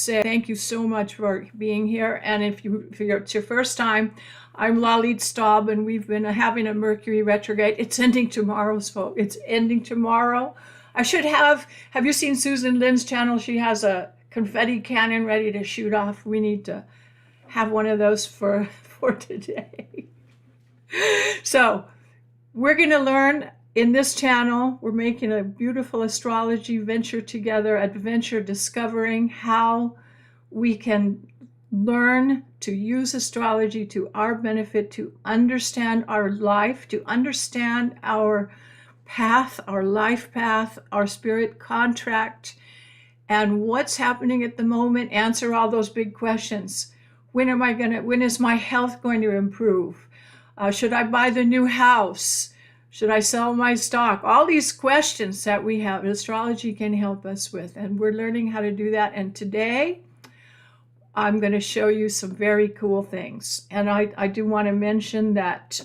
say thank you so much for being here. And if it's your first time, I'm Lalit Staub, and we've been having a Mercury retrograde. It's ending tomorrow, folks. It's ending tomorrow. Have you seen Susan Lynn's channel? She has a confetti cannon ready to shoot off. We need to have one of those for today. So we're going to learn in this channel. We're making a beautiful astrology venture together, adventure discovering how we can learn to use astrology to our benefit, to understand our life, to understand our path, our life path, our spirit contract, and what's happening at the moment. Answer all those big questions. When is my health going to improve? Should I buy the new house? Should I sell my stock? All these questions that we have, astrology can help us with, and we're learning how to do that. And today, I'm going to show you some very cool things. And I do want to mention that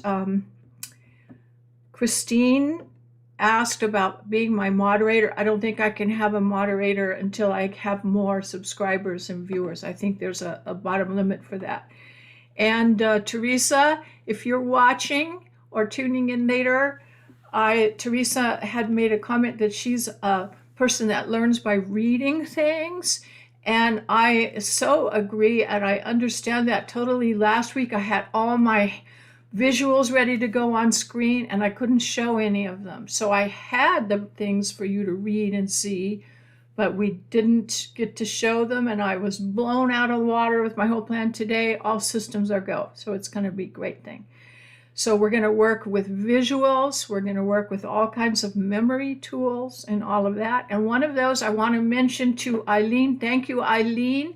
Christine asked about being my moderator. I don't think I can have a moderator until I have more subscribers and viewers. I think there's a bottom limit for that. And Teresa, if you're watching or tuning in later, Teresa had made a comment that she's a person that learns by reading things. And I so agree, and I understand that totally. Last week I had all my visuals ready to go on screen, and I couldn't show any of them. So I had the things for you to read and see, but we didn't get to show them, and I was blown out of the water with my whole plan. Today, all systems are go, so it's going to be a great thing. So we're going to work with visuals. We're going to work with all kinds of memory tools and all of that. And one of those I want to mention to Eileen. Thank you, Eileen.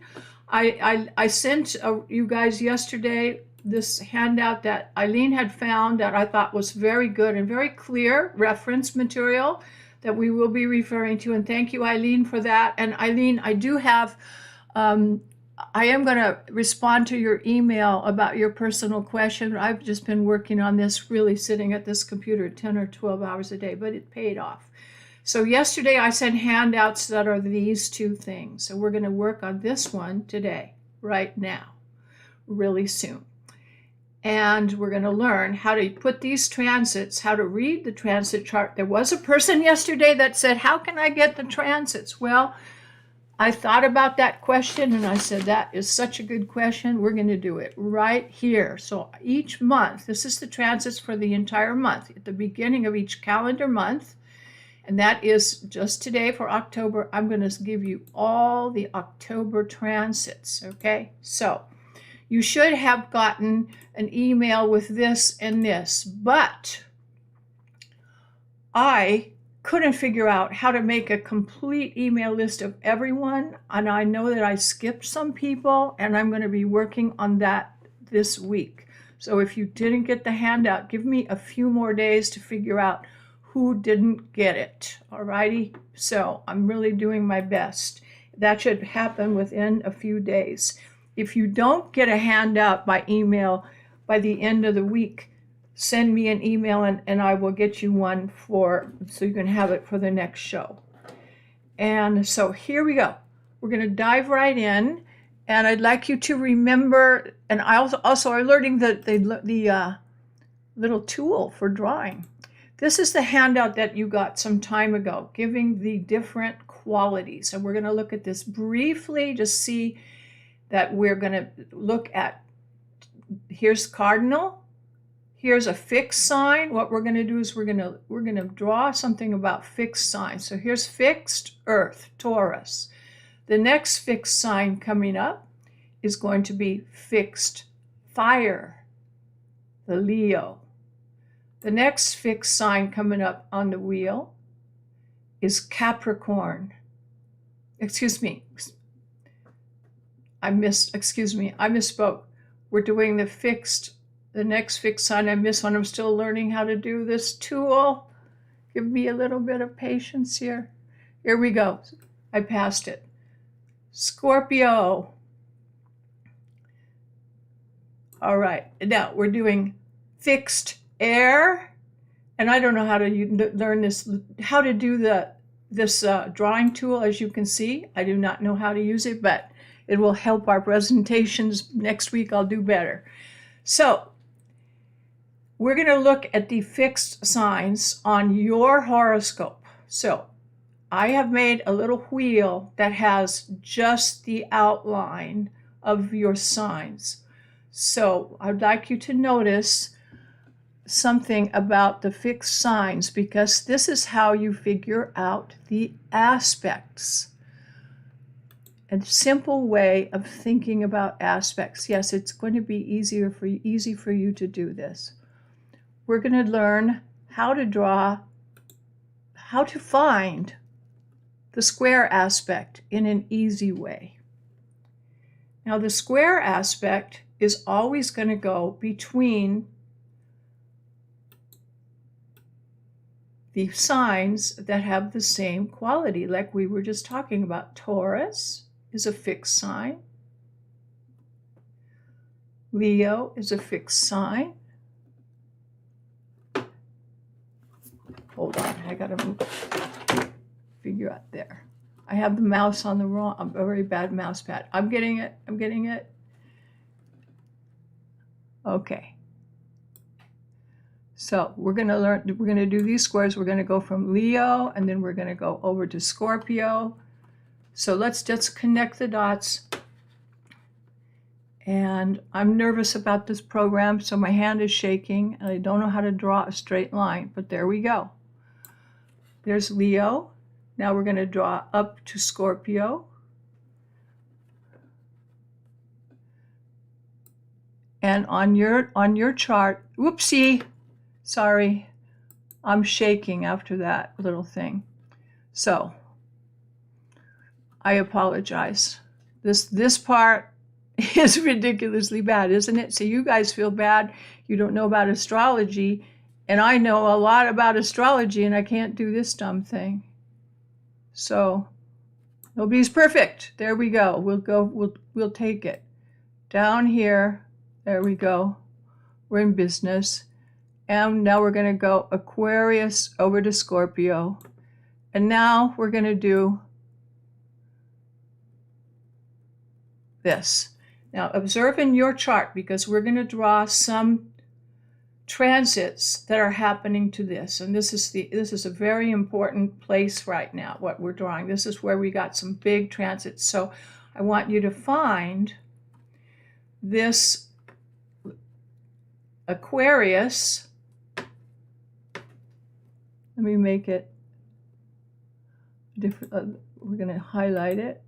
I sent you guys yesterday this handout that Eileen had found that I thought was very good and very clear reference material that we will be referring to. And thank you, Eileen, for that. And Eileen, I do have, I am going to respond to your email about your personal question. I've just been working on this, really sitting at this computer 10 or 12 hours a day, but it paid off. So yesterday I sent handouts that are these two things. So we're going to work on this one today, right now, really soon. And we're going to learn how to put these transits, how to read the transit chart. There was a person yesterday that said, how can I get the transits? Well, I thought about that question and I said, that is such a good question. We're going to do it right here. So each month, this is the transits for the entire month, at the beginning of each calendar month. And that is just today for October. I'm going to give you all the October transits, okay? So you should have gotten an email with this and this, but I couldn't figure out how to make a complete email list of everyone, and I know that I skipped some people, and I'm going to be working on that this week. So if you didn't get the handout, give me a few more days to figure out who didn't get it, all righty? So I'm really doing my best. That should happen within a few days. If you don't get a handout by email by the end of the week, send me an email and I will get you one so you can have it for the next show. And so here we go. We're going to dive right in, and I'd like you to remember, and I also are learning the little tool for drawing. This is the handout that you got some time ago, giving the different qualities. And we're going to look at this briefly to see that we're going to look at, here's cardinal, here's a fixed sign. What we're going to do is we're going to draw something about fixed signs. So here's fixed Earth, Taurus. The next fixed sign coming up is going to be fixed fire, the Leo. The next fixed sign coming up on the wheel is Capricorn. Excuse me. I misspoke. We're doing the next fixed sign. I missed one. I'm still learning how to do this tool. Give me a little bit of patience here. Here we go. I passed it. Scorpio. All right. Now we're doing fixed air. And I don't know how to learn this, how to do this drawing tool. As you can see, I do not know how to use it, but It will help our presentations. Next week I'll do better. So we're going to look at the fixed signs on your horoscope. So I have made a little wheel that has just the outline of your signs. So I'd like you to notice something about the fixed signs, because this is how you figure out the aspects. A simple way of thinking about aspects. Yes, it's going to be easy for you to do this. We're going to learn how to find the square aspect in an easy way. Now, the square aspect is always going to go between the signs that have the same quality, like we were just talking about. Taurus is a fixed sign. Leo is a fixed sign. Hold on, I gotta figure out there. I have the mouse on the wrong, a very bad mouse pad. I'm getting it. Okay. So we're gonna do these squares. We're gonna go from Leo, and then we're gonna go over to Scorpio. So let's just connect the dots. And I'm nervous about this program, so my hand is shaking, and I don't know how to draw a straight line, but there we go. There's Leo. Now we're going to draw up to Scorpio. And on your chart, whoopsie, sorry, I'm shaking after that little thing. So I apologize. This part is ridiculously bad, isn't it? So you guys feel bad. You don't know about astrology, and I know a lot about astrology, and I can't do this dumb thing. So nobody's perfect. There we go. We'll take it. Down here, there we go. We're in business. And now we're going to go Aquarius over to Scorpio. And now we're going to do this. Now observe in your chart, because we're going to draw some transits that are happening to this. And this is a very important place right now, what we're drawing. This is where we got some big transits. So I want you to find this Aquarius. Let me make it different. We're going to highlight it.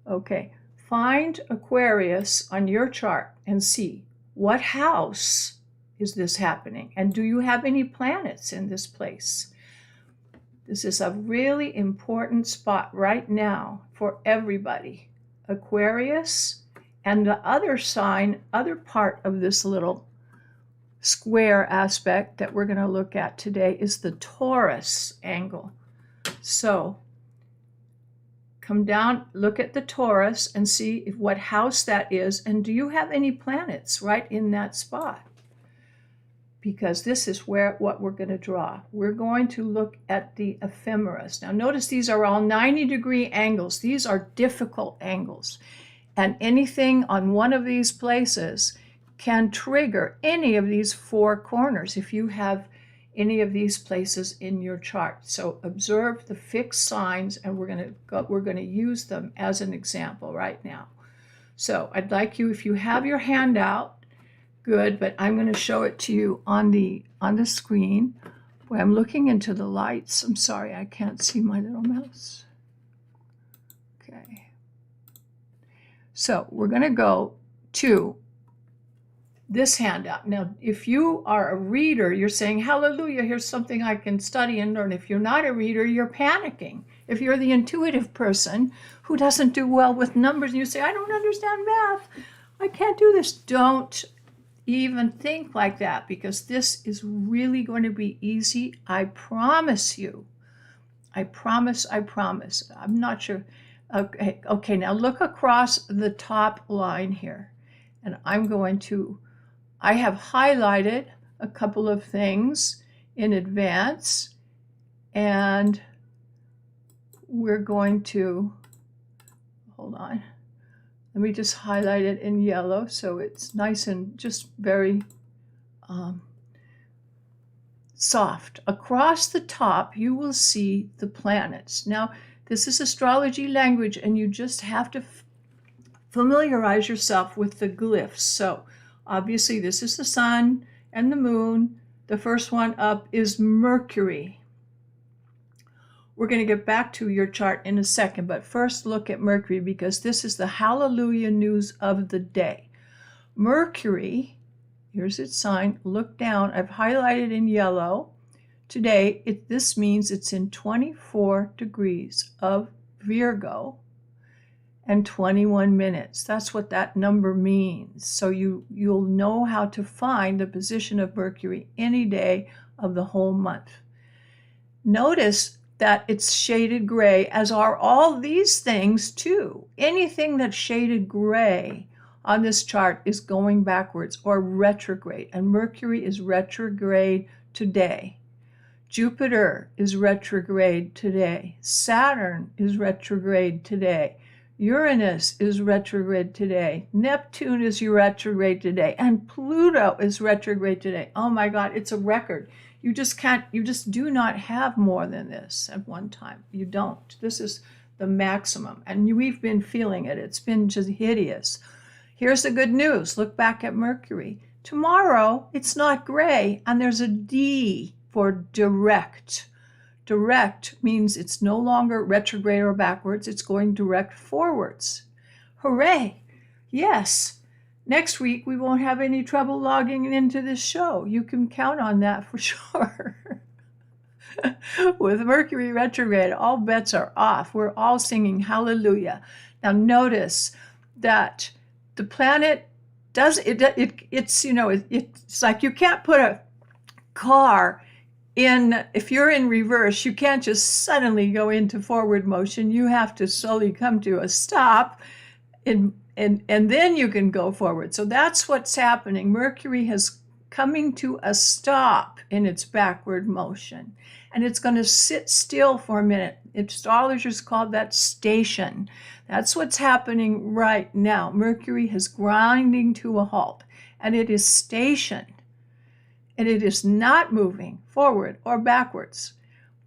Okay, find Aquarius on your chart and see what house is this happening, and do you have any planets in this place? This is a really important spot right now for everybody. Aquarius, and the other sign, other part of this little square aspect that we're going to look at today is the Taurus angle. So come down, look at the Taurus and see what house that is, and do you have any planets right in that spot? Because this is what we're going to draw. We're going to look at the ephemeris. Now notice these are all 90-degree angles. These are difficult angles. And anything on one of these places can trigger any of these four corners if you have any of these places in your chart. So observe the fixed signs, and we're going to use them as an example right now. So I'd like you, if you have your handout, good, but I'm going to show it to you on the screen. Boy, I'm looking into the lights. I'm sorry, I can't see my little mouse. Okay. So we're going to go to this handout. Now, if you are a reader, you're saying, hallelujah, here's something I can study and learn. If you're not a reader, you're panicking. If you're the intuitive person who doesn't do well with numbers, and you say, I don't understand math, I can't do this, don't even think like that, because this is really going to be easy. I promise you. I promise. I'm not sure. Okay, now look across the top line here. And I have highlighted a couple of things in advance. And we're going to, hold on, let me just highlight it in yellow so it's nice and just very soft. Across the top, you will see the planets. Now, this is astrology language, and you just have to familiarize yourself with the glyphs. So, obviously, this is the sun and the moon. The first one up is Mercury. We're going to get back to your chart in a second, but first look at Mercury, because this is the hallelujah news of the day. Mercury, here's its sign, look down, I've highlighted in yellow. Today, this means it's in 24 degrees of Virgo and 21 minutes. That's what that number means. So you'll know how to find the position of Mercury any day of the whole month. Notice that it's shaded gray, as are all these things too. Anything that's shaded gray on this chart is going backwards or retrograde, and Mercury is retrograde today. Jupiter is retrograde today. Saturn is retrograde today. Uranus is retrograde today. Neptune is retrograde today. And Pluto is retrograde today. Oh my God, it's a record. You just do not have more than this at one time. You don't. This is the maximum. And we've been feeling it. It's been just hideous. Here's the good news. Look back at Mercury. Tomorrow, it's not gray, and there's a D for direct. Direct means it's no longer retrograde or backwards. It's going direct forwards. Hooray! Yes. Next week, we won't have any trouble logging into this show. You can count on that for sure. With Mercury retrograde, all bets are off. We're all singing hallelujah. Now notice that the planet does it's like you can't put a car in, if you're in reverse, you can't just suddenly go into forward motion. You have to slowly come to a stop, and then you can go forward. So that's what's happening. Mercury has coming to a stop in its backward motion, and it's going to sit still for a minute. Astrologers call that station. That's what's happening right now. Mercury is grinding to a halt, and it is stationed. And it is not moving forward or backwards.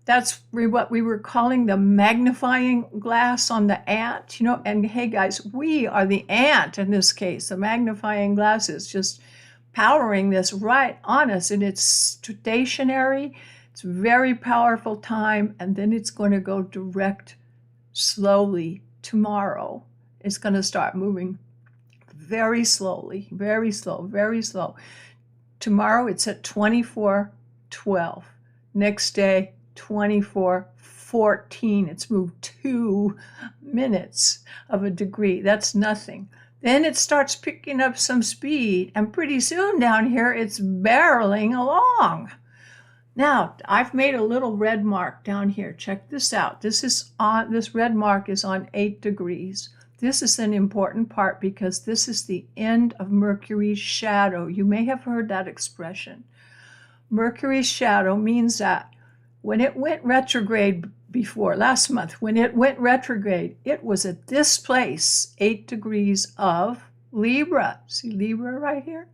That's what we were calling the magnifying glass on the ant, and hey guys, we are the ant in this case. The magnifying glass is just powering this right on us, and it's stationary. It's a very powerful time, and then it's going to go direct slowly tomorrow. It's going to start moving very slowly, very slow, very slow. Tomorrow it's at 24:12. Next day, 24:14. It's moved 2 minutes of a degree. That's nothing. Then it starts picking up some speed, and pretty soon down here it's barreling along. Now, I've made a little red mark down here. Check this out. This red mark is on 8 degrees. This is an important part because this is the end of Mercury's shadow. You may have heard that expression. Mercury's shadow means that when it went retrograde before, last month, when it went retrograde, it was at this place, 8 degrees of Libra. See Libra right here?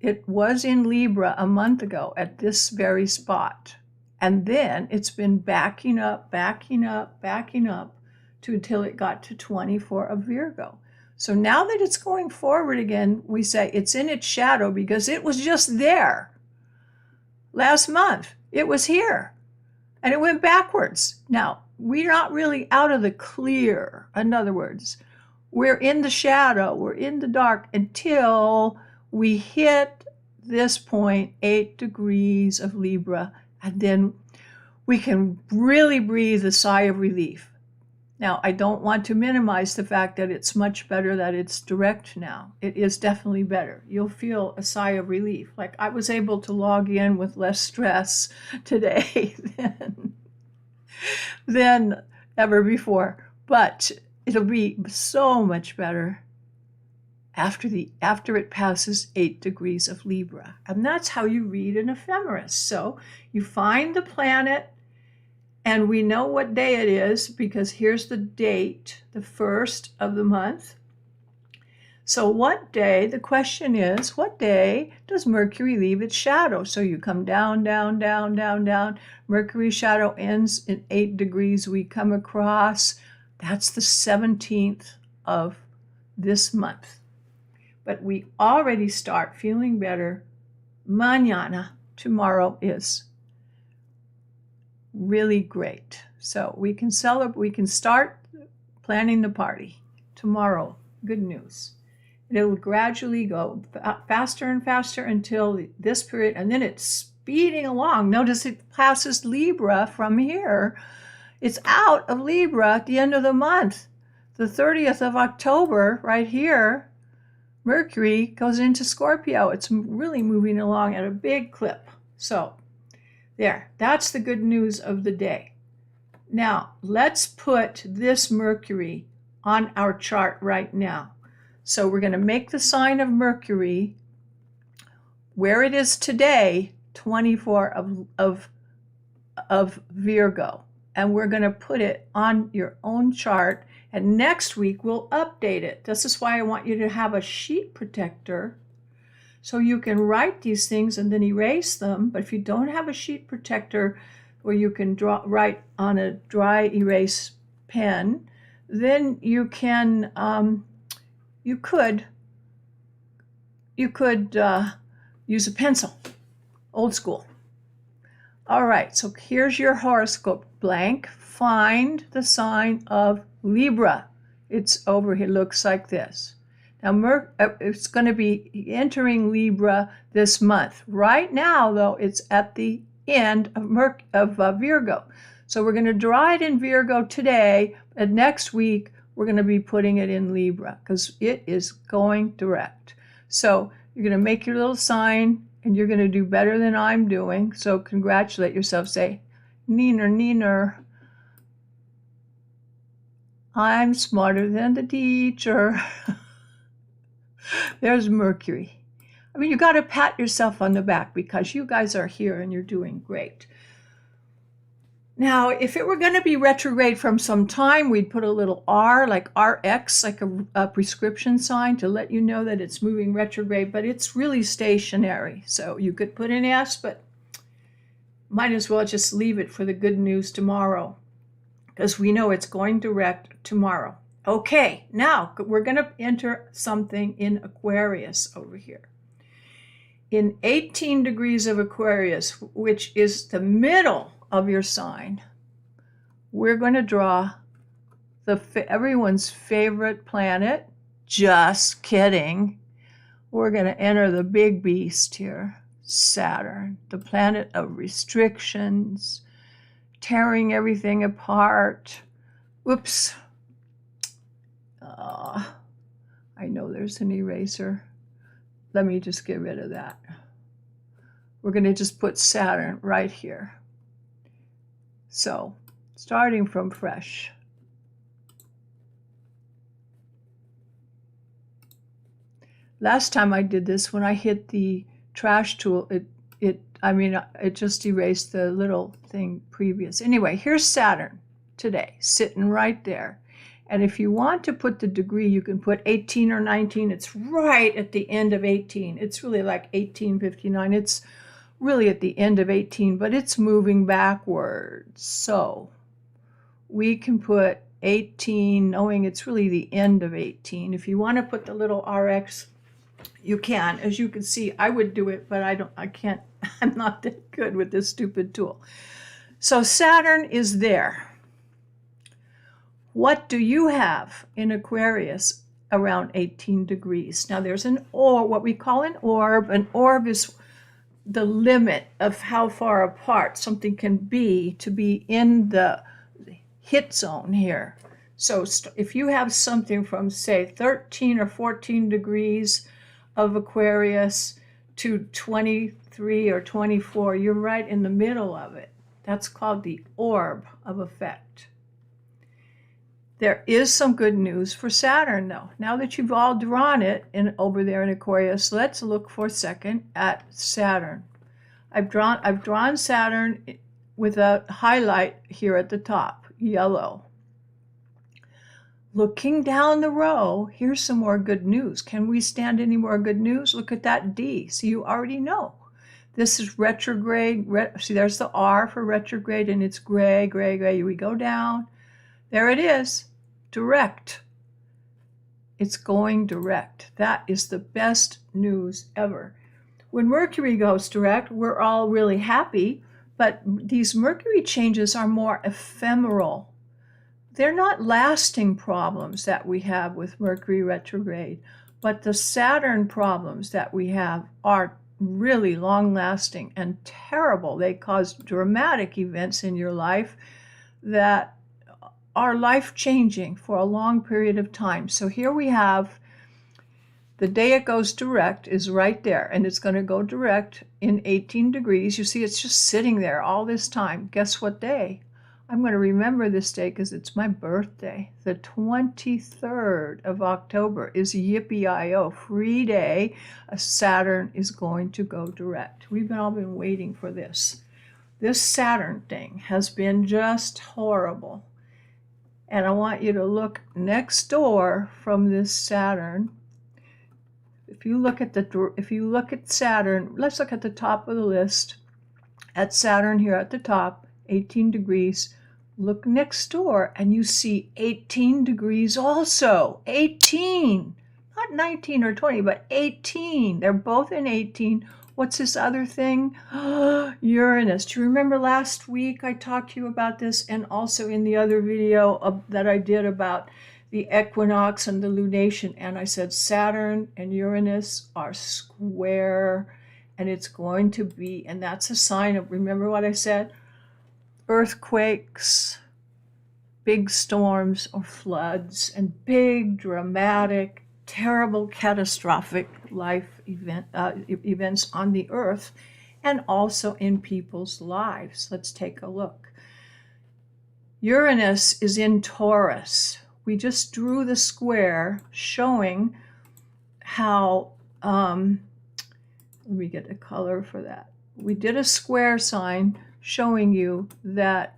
It was in Libra a month ago at this very spot. And then it's been backing up until it got to 24 of Virgo. So now that it's going forward again, we say it's in its shadow because it was just there. Last month, it was here. And it went backwards. Now, we're not really out of the clear. In other words, we're in the shadow, we're in the dark until we hit this point, 8 degrees of Libra. And then we can really breathe a sigh of relief. Now, I don't want to minimize the fact that it's much better that it's direct now. It is definitely better. You'll feel a sigh of relief. Like I was able to log in with less stress today than ever before. But it'll be so much better after it passes 8 degrees of Libra. And that's how you read an ephemeris. So you find the planet And we know what day it is because here's the date, the 1st of the month. So what day, the question is, what day does Mercury leave its shadow? So you come down, down, down, down, down. Mercury's shadow ends in 8 degrees. We come across, that's the 17th of this month. But we already start feeling better. Mañana, tomorrow, is really great. So we can celebrate, we can start planning the party tomorrow. Good news. It'll gradually go faster and faster until this period, and then it's speeding along. Notice it passes Libra from here. It's out of Libra at the end of the month. The 30th of October, right here, Mercury goes into Scorpio. It's really moving along at a big clip. So there, that's the good news of the day. Now, let's put this Mercury on our chart right now. So we're going to make the sign of Mercury where it is today, 24 of Virgo. And we're going to put it on your own chart. And next week, we'll update it. This is why I want you to have a sheet protector so you can write these things and then erase them. But if you don't have a sheet protector where you can write on a dry erase pen, then you can... You could use a pencil, old school. All right, so here's your horoscope. Blank, find the sign of Libra. It's over here, looks like this. Now, it's going to be entering Libra this month. Right now, though, it's at the end of Virgo. So we're going to draw it in Virgo today, and next week, we're going to be putting it in Libra because it is going direct. So you're going to make your little sign and you're going to do better than I'm doing. So congratulate yourself. Say, Neener, Neener. I'm smarter than the teacher. There's Mercury. I mean, you got to pat yourself on the back because you guys are here and you're doing great. Now, if it were going to be retrograde from some time, we'd put a little R, like RX, like a prescription sign to let you know that it's moving retrograde, but it's really stationary. So you could put an S, but might as well just leave it for the good news tomorrow because we know it's going direct tomorrow. Okay, now we're going to enter something in Aquarius over here. In 18 degrees of Aquarius, which is the middle of your sign, we're going to draw everyone's favorite planet. Just kidding. We're going to enter the big beast here, Saturn, the planet of restrictions, tearing everything apart. Whoops. I know there's an eraser. Let me just get rid of that. We're going to just put Saturn right here. So, starting from fresh. Last time I did this, when I hit the trash tool, it just erased the little thing previous. Anyway, here's Saturn today, sitting right there. And if you want to put the degree, you can put 18 or 19. It's right at the end of 18. It's really like 1859. It's really at the end of 18, but it's moving backwards. So we can put 18, knowing it's really the end of 18. If you want to put the little RX, you can. As you can see, I would do it, but I can't. I'm not that good with this stupid tool. So Saturn is there. What do you have in Aquarius around 18 degrees? Now there's an orb, what we call an orb. An orb is the limit of how far apart something can be to be in the hit zone here. So if you have something from, say, 13 or 14 degrees of Aquarius to 23 or 24, you're right in the middle of it. That's called the orb of effect. There is some good news for Saturn, though. Now that you've all drawn it over there in Aquarius, let's look for a second at Saturn. I've drawn Saturn with a highlight here at the top, yellow. Looking down the row, here's some more good news. Can we stand any more good news? Look at that D. So you already know. This is retrograde. See, there's the R for retrograde, and it's gray, gray, gray. We go down. There it is. Direct. It's going direct. That is the best news ever. When Mercury goes direct, we're all really happy, but these Mercury changes are more ephemeral. They're not lasting problems that we have with Mercury retrograde, but the Saturn problems that we have are really long-lasting and terrible. They cause dramatic events in your life that are life-changing for a long period of time. So here we have the day it goes direct is right there, and it's going to go direct in 18 degrees. You see, it's just sitting there all this time. Guess what day? I'm going to remember this day because it's my birthday. The 23rd of October is Yippee-I-O, free day. Saturn is going to go direct. We've all been waiting for this. This Saturn thing has been just horrible. And I want you to look next door from this Saturn. If you look at Saturn, let's look at the top of the list. At Saturn here at the top, 18 degrees. Look next door and you see 18 degrees also. 18. Not 19 or 20, but 18. They're both in 18. What's this other thing? Uranus. Do you remember last week I talked to you about this, and also in the other video that I did about the equinox and the lunation, and I said Saturn and Uranus are square, and it's going to be, and that's a sign of, remember what I said? Earthquakes, big storms or floods, and big, dramatic, terrible, catastrophic life events on the earth and also in people's lives. Let's take a look. Uranus is in Taurus. We just drew the square showing how, let me get a color for that. We did a square sign showing you that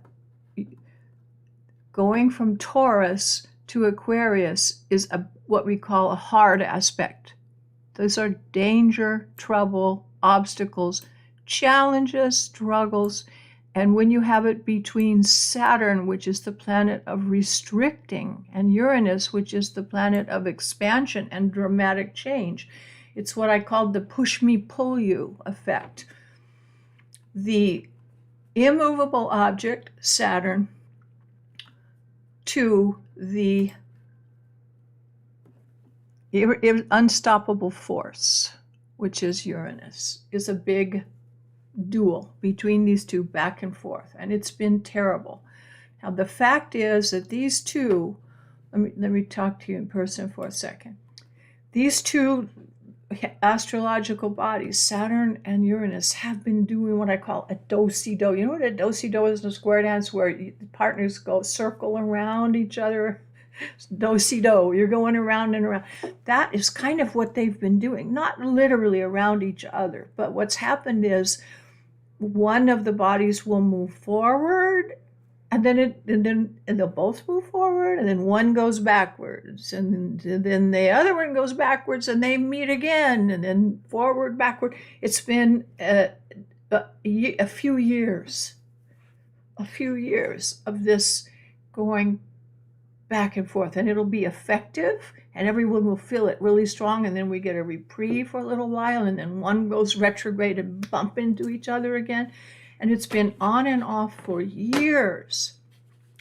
going from Taurus to Aquarius is what we call a hard aspect. Those are danger, trouble, obstacles, challenges, struggles. And when you have it between Saturn, which is the planet of restricting, and Uranus, which is the planet of expansion and dramatic change, it's what I called the push me, pull you effect. The immovable object, Saturn, to the unstoppable force, which is Uranus, is a big duel between these two back and forth, and it's been terrible. Now the fact is that these two, let me talk to you in person for a second. These two astrological bodies, Saturn and Uranus, have been doing what I call a do-si-do. You know what a do-si-do is in a square dance, where the partners go circle around each other? Do-si-do, you're going around and around. That is kind of what they've been doing, not literally around each other, but what's happened is one of the bodies will move forward, and then they'll both move forward, and then one goes backwards, and then the other one goes backwards, and they meet again, and then forward, backward. It's been a few years of this going back and forth, and it'll be effective, and everyone will feel it really strong, and then we get a reprieve for a little while, and then one goes retrograde and bump into each other again. And it's been on and off for years.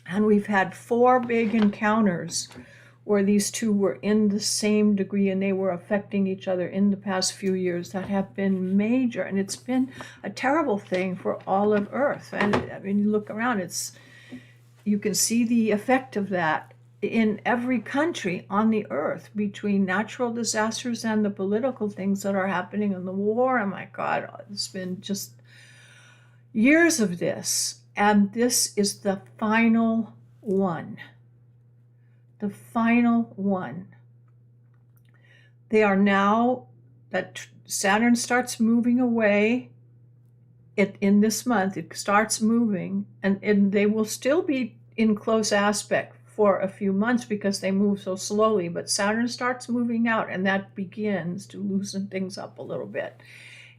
And we've had 4 big encounters where these two were in the same degree and they were affecting each other in the past few years that have been major. And it's been a terrible thing for all of Earth. And I mean, you look around, you can see the effect of that in every country on the earth, between natural disasters and the political things that are happening in the war. Oh my God, it's been just years of this, and this is the final one. The final one. They are now, that Saturn starts moving away in this month, it starts moving, and they will still be in close aspect for a few months because they move so slowly, but Saturn starts moving out, and that begins to loosen things up a little bit,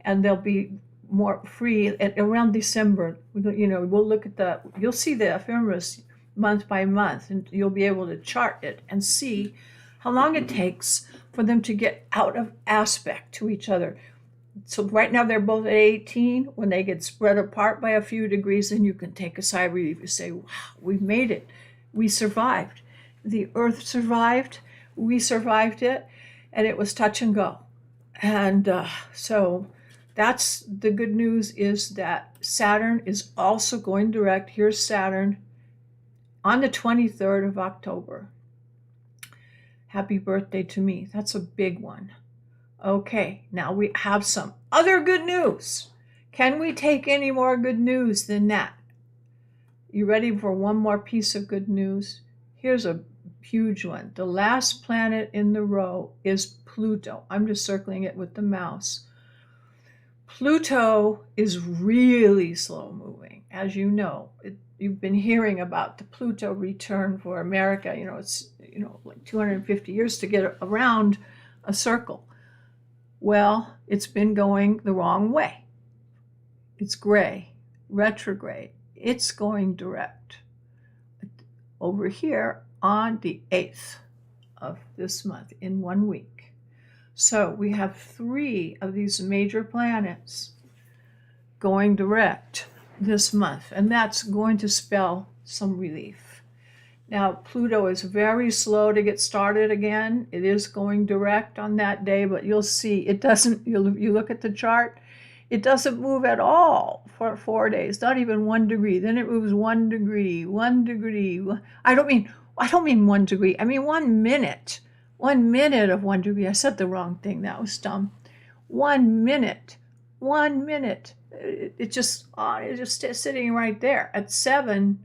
and they'll be more free at around December. We'll look at you'll see the ephemeris month by month, and you'll be able to chart it and see how long it takes for them to get out of aspect to each other. So right now they're both at 18. When they get spread apart by a few degrees, then you can take a sigh of relief. You say, wow, we made it. We survived. The Earth survived. We survived it. And it was touch and go. And so that's the good news, is that Saturn is also going direct. Here's Saturn on the 23rd of October. Happy birthday to me. That's a big one. Okay, now we have some other good news. Can we take any more good news than that? You ready for one more piece of good news? Here's a huge one. The last planet in the row is Pluto. I'm just circling it with the mouse. Pluto is really slow moving, as you know. You've been hearing about the Pluto return for America. It's like 250 years to get around a circle. Well, it's been going the wrong way. It's gray, retrograde. It's going direct over here on the 8th of this month in 1 week. So we have 3 of these major planets going direct this month, and that's going to spell some relief. Now, Pluto is very slow to get started again. It is going direct on that day, but you'll see it doesn't, you look at the chart, it doesn't move at all for 4 days, not even 1 degree. Then it moves 1 degree, 1 degree. I don't mean 1 degree. I mean 1 minute. 1 minute of 1 degree. I said the wrong thing. That was dumb. 1 minute. 1 minute. It's just sitting right there at 7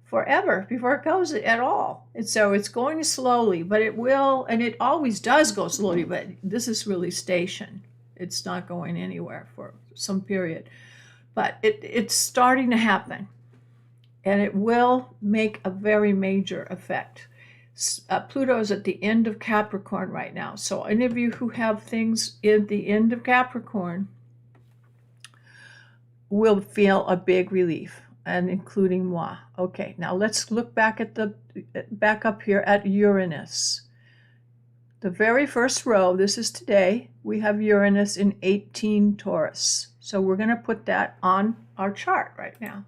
forever before it goes at all. And so it's going slowly, but it will, and it always does go slowly, but this is really stationed. It's not going anywhere for some period. But it's starting to happen, and it will make a very major effect. Pluto is at the end of Capricorn right now. So any of you who have things in the end of Capricorn will feel a big relief, and including moi. Okay, now let's look back up here at Uranus. The very first row, this is today, we have Uranus in 18 Taurus. So we're going to put that on our chart right now.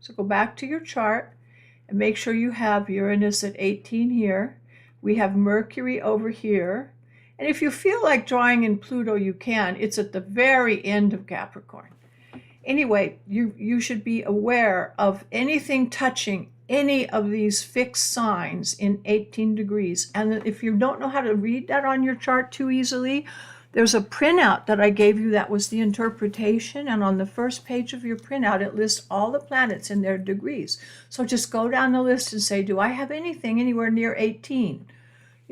So go back to your chart and make sure you have Uranus at 18 here. We have Mercury over here. And if you feel like drawing in Pluto, you can. It's at the very end of Capricorn. Anyway, you should be aware of anything touching any of these fixed signs in 18 degrees. And if you don't know how to read that on your chart too easily, there's a printout that I gave you that was the interpretation. And on the first page of your printout, it lists all the planets in their degrees. So just go down the list and say, do I have anything anywhere near 18?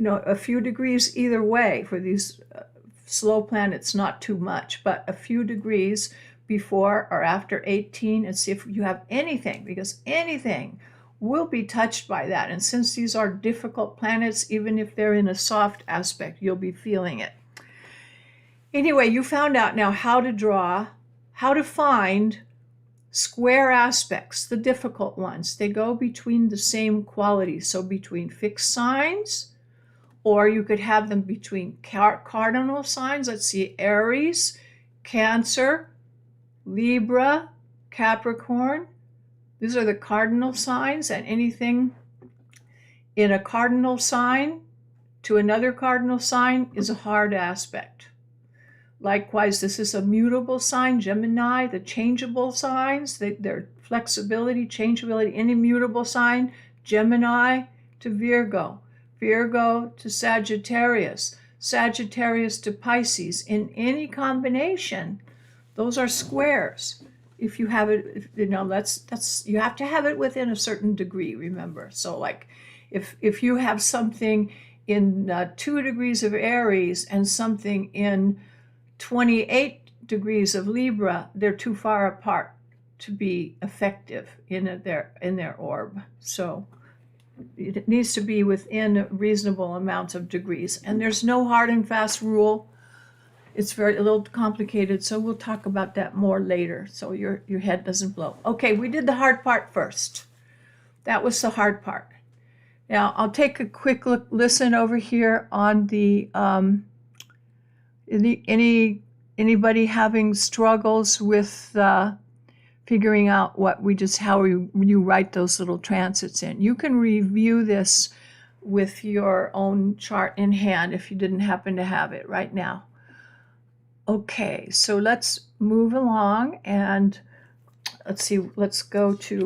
A few degrees either way for these slow planets, not too much, but a few degrees before or after 18, and see if you have anything, because anything will be touched by that. And since these are difficult planets, even if they're in a soft aspect, you'll be feeling it. Anyway, you found out now how to find square aspects, the difficult ones. They go between the same qualities, so between fixed signs, or you could have them between cardinal signs. Let's see, Aries, Cancer, Libra, Capricorn. These are the cardinal signs, and anything in a cardinal sign to another cardinal sign is a hard aspect. Likewise, this is a mutable sign, Gemini, the changeable signs, their flexibility, changeability, any mutable sign, Gemini to Virgo, Virgo to Sagittarius, Sagittarius to Pisces. In any combination, those are squares. If you have it, you have to have it within a certain degree, remember. So like if you have something in 2 degrees of Aries and something in 28 degrees of Libra, they're too far apart to be effective in their orb. So it needs to be within reasonable amounts of degrees. And there's no hard and fast rule. It's a little complicated, so we'll talk about that more later, so your head doesn't blow. Okay, we did the hard part first. That was the hard part. Now, I'll take a quick listen over here on the anybody having struggles with figuring out how you write those little transits in. You can review this with your own chart in hand if you didn't happen to have it right now. Okay, so let's move along and let's see, let's go to,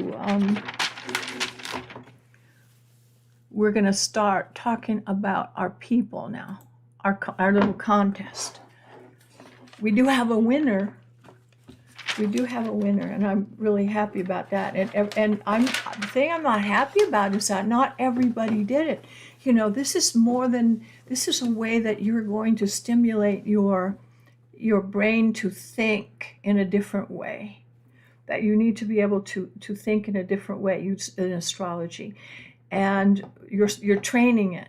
we're going to start talking about our people now, our little contest. We do have a winner. And I'm really happy about that. And the thing I'm not happy about is that not everybody did it. You know, this is a way that you're going to stimulate your brain to think in a different way. That you need to be able to think in a different way in astrology. And you're training it.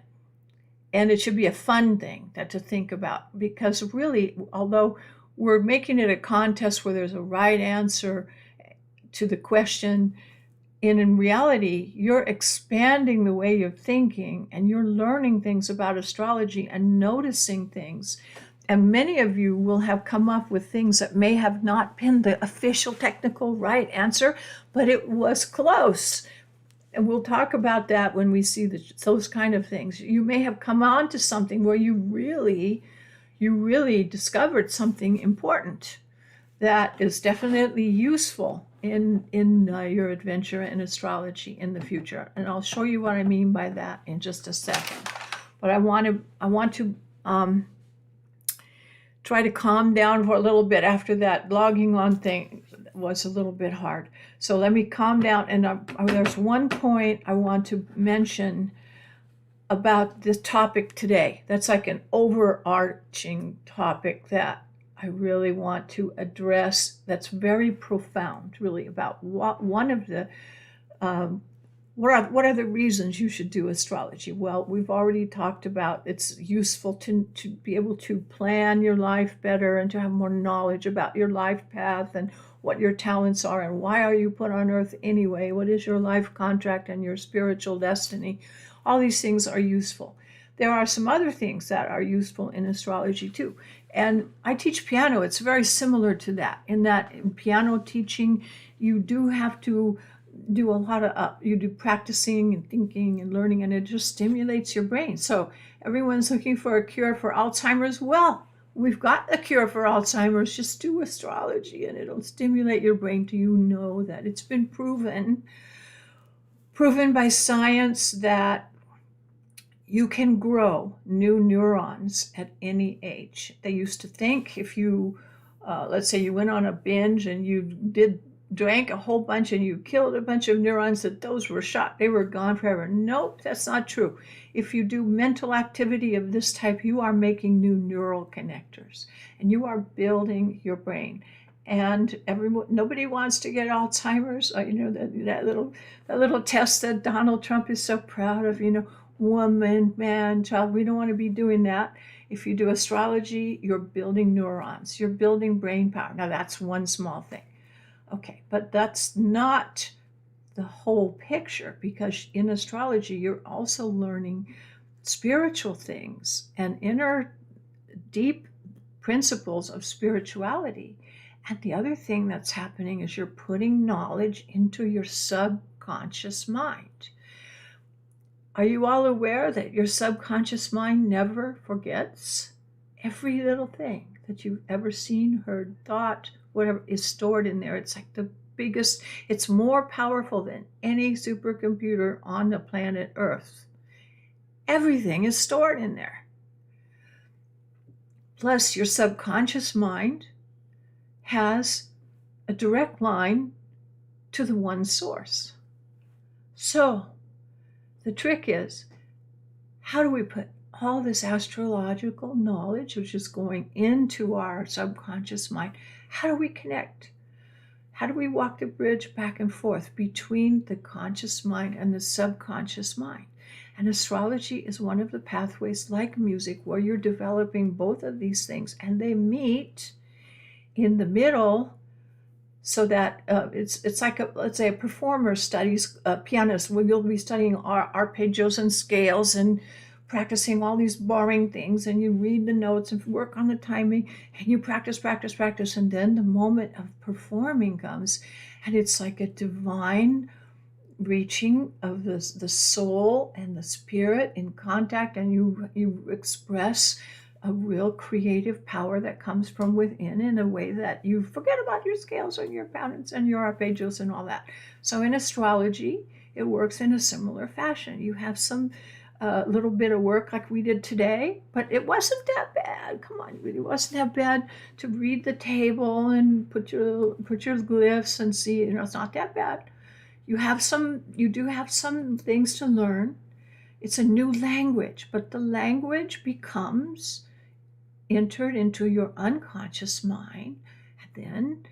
And it should be a fun thing to think about, because really, although we're making it a contest where there's a right answer to the question, in reality, you're expanding the way you're thinking and you're learning things about astrology and noticing things. And many of you will have come up with things that may have not been the official technical right answer, but it was close. And we'll talk about that when we see those kind of things. You may have come on to something where you really discovered something important that is definitely useful in your adventure in astrology in the future. And I'll show you what I mean by that in just a second. But I want to try to calm down for a little bit after that logging on thing was a little bit hard. So let me calm down. And there's one point I want to mention about this topic today. That's like an overarching topic that I really want to address. That's very profound, really, about what are the reasons you should do astrology. Well, we've already talked about it's useful to be able to plan your life better and to have more knowledge about your life path and what your talents are and why are you put on earth anyway, what is your life contract and your spiritual destiny. All these things are useful. There are some other things that are useful in astrology too. And I teach piano. It's very similar to that, in that in piano teaching, you do have to do a lot of, you do practicing and thinking and learning, and it just stimulates your brain. So everyone's looking for a cure for Alzheimer's. Well, we've got a cure for Alzheimer's. Just do astrology and it'll stimulate your brain. Do you know that it's been proven by science that you can grow new neurons at any age. They used to think if you, let's say you went on a binge and you drank a whole bunch and you killed a bunch of neurons, that those were shot. They were gone forever. Nope, that's not true. If you do mental activity of this type, you are making new neural connectors and you are building your brain. And nobody wants to get Alzheimer's. That little test that Donald Trump is so proud of, woman, man, child. We don't want to be doing that. If you do astrology, you're building neurons. You're building brain power. Now, that's one small thing. Okay, but that's not the whole picture, because in astrology, you're also learning spiritual things and inner deep principles of spirituality. And the other thing that's happening is you're putting knowledge into your subconscious mind. Are you all aware that your subconscious mind never forgets? Every little thing that you've ever seen, heard, thought, whatever is stored in there. It's like the biggest, it's more powerful than any supercomputer on the planet Earth. Everything is stored in there. Plus, your subconscious mind has a direct line to the one source. So, the trick is, how do we put all this astrological knowledge, which is going into our subconscious mind. How do we connect? How do we walk the bridge back and forth between the conscious mind and the subconscious mind? And astrology is one of the pathways, like music, where you're developing both of these things, and they meet in the middle, so that it's like let's say a performer studies pianist. We'll be studying arpeggios and scales and practicing all these boring things, and you read the notes and work on the timing, and you practice, and then the moment of performing comes, and it's like a divine reaching of the soul and the spirit in contact, and you express a real creative power that comes from within in a way that you forget about your scales and your patterns and your arpeggios and all that. So in astrology, it works in a similar fashion. You have some little bit of work like we did today, but it wasn't that bad. Come on, it wasn't that bad to read the table and put your glyphs and see, it's not that bad. You do have some things to learn. It's a new language, but the language becomes entered into your unconscious mind, and then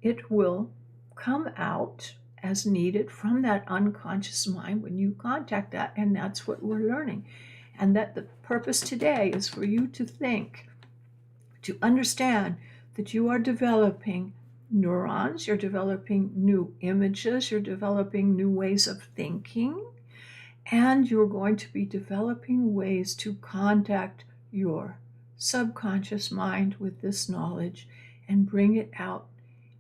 it will come out as needed from that unconscious mind when you contact that, and that's what we're learning. And that the purpose today is for you to think, to understand that you are developing neurons, you're developing new images, you're developing new ways of thinking, and you're going to be developing ways to contact your subconscious mind with this knowledge and bring it out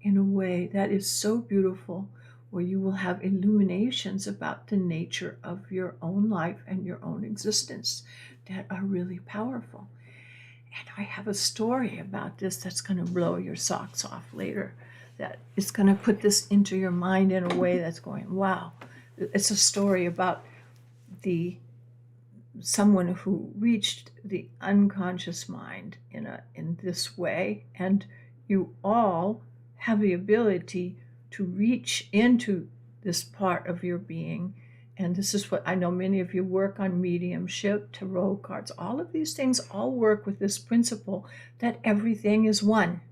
in a way that is so beautiful, where you will have illuminations about the nature of your own life and your own existence that are really powerful. And I have a story about this that's going to blow your socks off later, that is going to put this into your mind in a way that's going, wow. It's a story about someone who reached the unconscious mind in this way, and you all have the ability to reach into this part of your being. And this is what I know many of you work on: mediumship, tarot cards, all of these things all work with this principle that everything is one.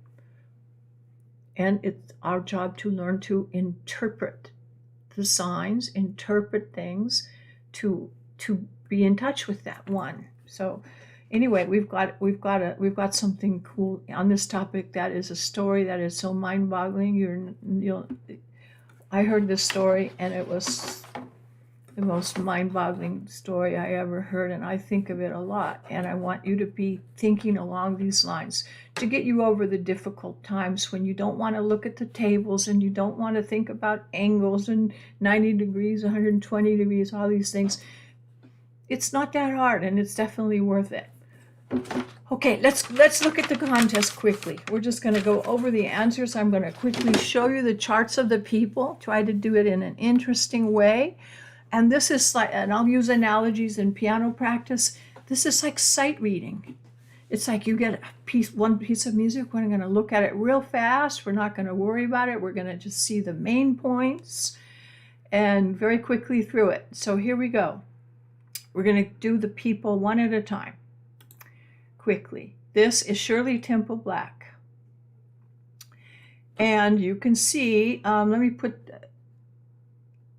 And it's our job to learn to interpret the signs, interpret things, to be in touch with that one. So anyway, we've got something cool on this topic. That is a story that is so mind-boggling. I heard this story, and it was the most mind-boggling story I ever heard, and I think of it a lot. And I want you to be thinking along these lines to get you over the difficult times when you don't want to look at the tables and you don't want to think about angles and 90 degrees, 120 degrees, all these things. It's not that hard, and it's definitely worth it. Okay, let's look at the contest quickly. We're just going to go over the answers. I'm going to quickly show you the charts of the people, try to do it in an interesting way. And this is like, and I'll use analogies in piano practice. This is like sight reading. It's like you get one piece of music, we're going to look at it real fast. We're not going to worry about it. We're going to just see the main points and very quickly through it. So here we go. We're going to do the people one at a time, quickly. This is Shirley Temple Black. And you can see, let me put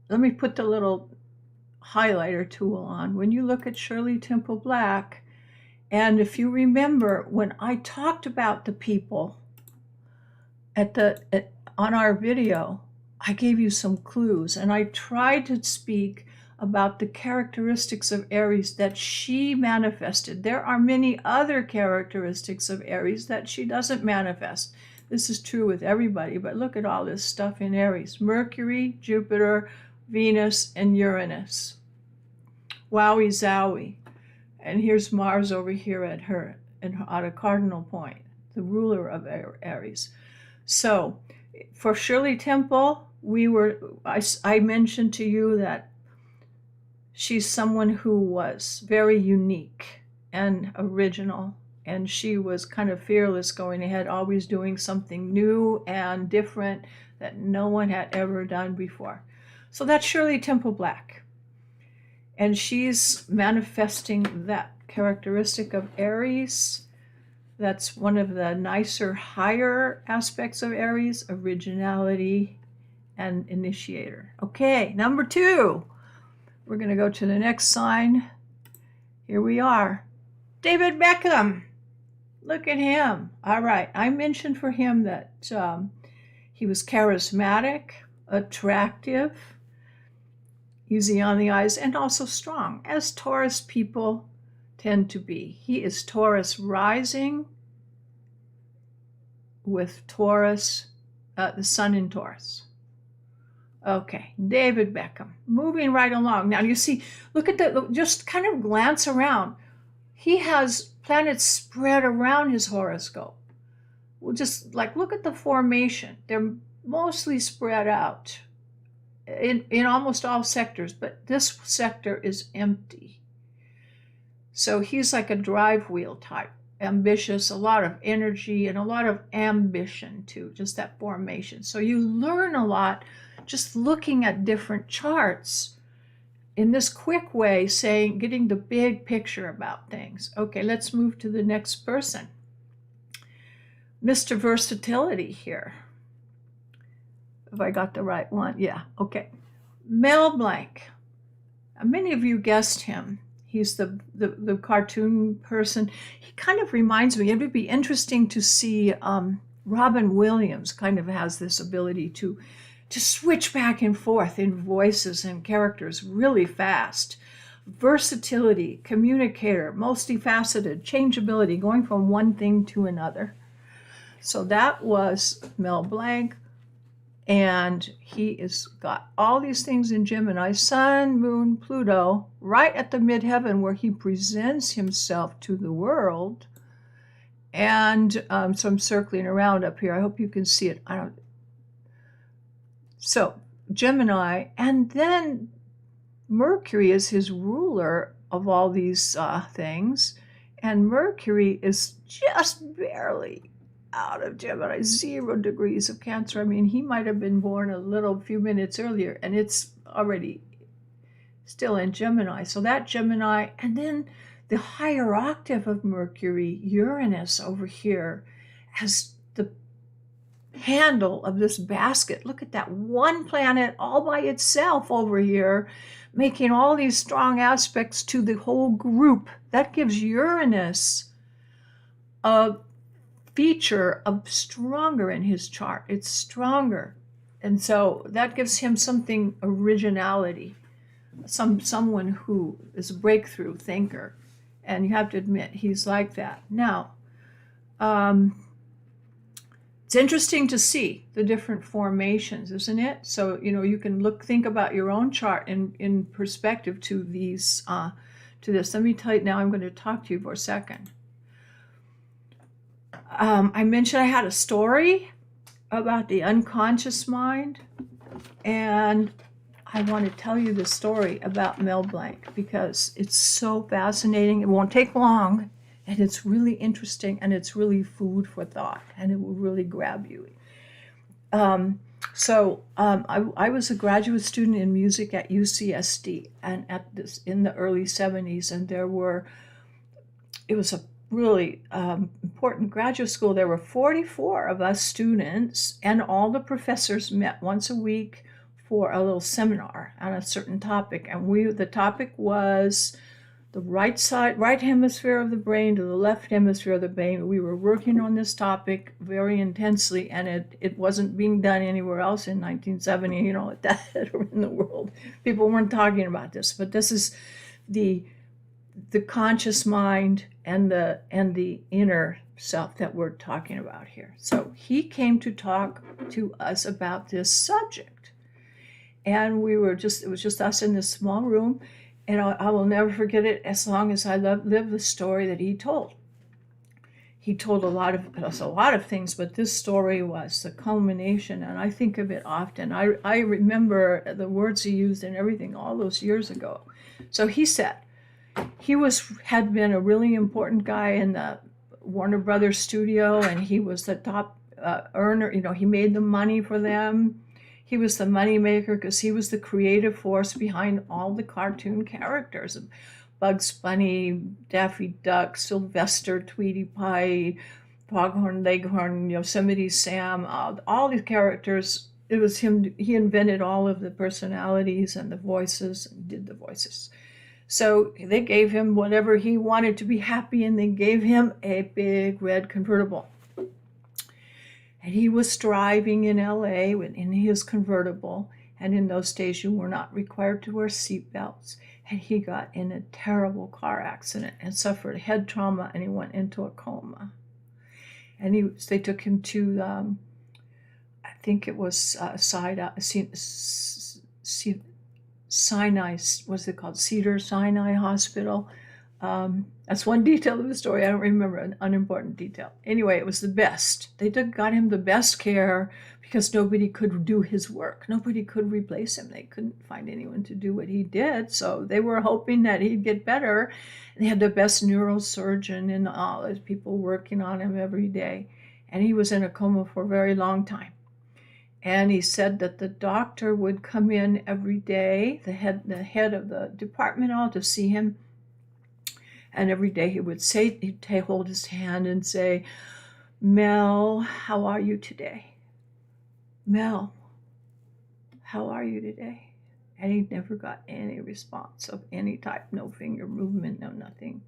the little highlighter tool on. When you look at Shirley Temple Black, and if you remember when I talked about the people on our video, I gave you some clues, and I tried to speak about the characteristics of Aries that she manifested. There are many other characteristics of Aries that she doesn't manifest. This is true with everybody, but look at all this stuff in Aries: Mercury, Jupiter, Venus, and Uranus. Wowie zowie. And here's Mars over here at a cardinal point, the ruler of Aries. So for Shirley Temple, I mentioned to you that she's someone who was very unique and original, and she was kind of fearless, going ahead, always doing something new and different that no one had ever done before. So that's Shirley Temple Black. And she's manifesting that characteristic of Aries. That's one of the nicer, higher aspects of Aries, originality and initiator. Okay, number 2. We're going to go to the next sign. Here we are. David Beckham. Look at him. All right, I mentioned for him that he was charismatic, attractive, easy on the eyes, and also strong, as Taurus people tend to be. He is Taurus rising with Taurus, the sun in Taurus. Okay, David Beckham, moving right along. Now you see, look at that, just kind of glance around. He has planets spread around his horoscope. Well, just like look at the formation. They're mostly spread out in almost all sectors, but this sector is empty. So he's like a drive wheel type, ambitious, a lot of energy and a lot of ambition too, just that formation. So you learn a lot just looking at different charts in this quick way, getting the big picture about things. Okay, let's move to the next person. Mr. Versatility here. If I got the right one, yeah, okay. Mel Blanc. Many of you guessed him. He's the cartoon person. He kind of reminds me, it would be interesting to see Robin Williams kind of has this ability to switch back and forth in voices and characters really fast. Versatility, communicator, multifaceted, changeability, going from one thing to another. So that was Mel Blanc. And he has got all these things in Gemini, Sun, Moon, Pluto, right at the midheaven where he presents himself to the world. And so I'm circling around up here. I hope you can see it. So Gemini, and then Mercury is his ruler of all these things. And Mercury is just barely out of Gemini, 0 degrees of Cancer. I mean, he might have been born a few minutes earlier, and it's already still in Gemini. So that Gemini, and then the higher octave of Mercury, Uranus over here, as the handle of this basket. Look at that one planet all by itself over here, making all these strong aspects to the whole group. That gives Uranus a feature of stronger in his chart. It's stronger. And so that gives him something originality, someone who is a breakthrough thinker. And you have to admit, he's like that. Now, it's interesting to see the different formations, isn't it? So, you can think about your own chart in perspective to these, to this. Let me tell you now, I'm going to talk to you for a second. I mentioned I had a story about the unconscious mind, and I want to tell you the story about Mel Blanc because it's so fascinating. It won't take long, and it's really interesting, and it's really food for thought, and it will really grab you. I was a graduate student in music at UCSD, and in the early 70s, and it was a really important graduate school. There were 44 of us students, and all the professors met once a week for a little seminar on a certain topic. And the topic was the right hemisphere of the brain to the left hemisphere of the brain. We were working on this topic very intensely, and it wasn't being done anywhere else in 1970, at that in the world. People weren't talking about this, but this is the conscious mind and the inner self that we're talking about here. So he came to talk to us about this subject, and it was just us in this small room, and I will never forget it as long as I live the story that he told. He told a lot of things, but this story was the culmination, and I think of it often. I remember the words he used and everything all those years ago. So he said, he had been a really important guy in the Warner Brothers studio, and he was the top earner. He made the money for them. He was the moneymaker because he was the creative force behind all the cartoon characters. Bugs Bunny, Daffy Duck, Sylvester, Tweety Pie, Foghorn Leghorn, Yosemite Sam, all these characters. It was him. He invented all of the personalities and the voices and did the voices. So they gave him whatever he wanted to be happy, and they gave him a big red convertible. And he was driving in LA in his convertible. And in those days, you were not required to wear seatbelts. And he got in a terrible car accident and suffered head trauma, and he went into a coma. And they took him to, I think it was Sinai, what's it called? Cedar Sinai Hospital. That's one detail of the story. I don't remember, an unimportant detail. Anyway, it was the best. They got him the best care because nobody could do his work. Nobody could replace him. They couldn't find anyone to do what he did. So they were hoping that he'd get better. And they had the best neurosurgeon and all those people working on him every day. And he was in a coma for a very long time. And he said that the doctor would come in every day, the head of the department, all to see him. And every day he'd hold his hand and say, "Mel, how are you today? Mel, how are you today?" And he never got any response of any type, no finger movement, no nothing.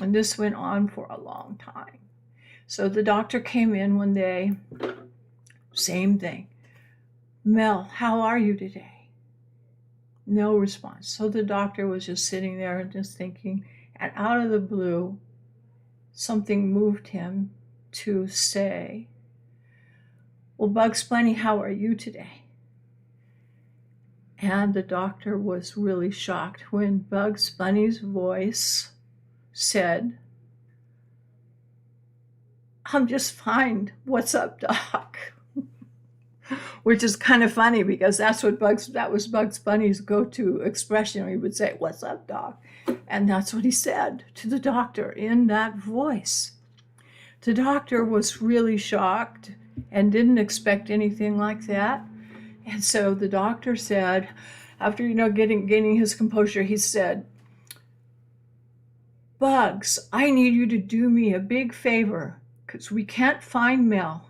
And this went on for a long time. So the doctor came in one day, same thing. "Mel, how are you today?" No response. So the doctor was just sitting there and just thinking, and out of the blue, something moved him to say, "Well, Bugs Bunny, how are you today?" And the doctor was really shocked when Bugs Bunny's voice said, "I'm just fine. What's up, Doc?" Which is kind of funny because that was Bugs Bunny's go-to expression. He would say, "What's up, Doc?" And that's what he said to the doctor in that voice. The doctor was really shocked and didn't expect anything like that. And so the doctor said, after gaining his composure, he said, "Bugs, I need you to do me a big favor because we can't find Mel.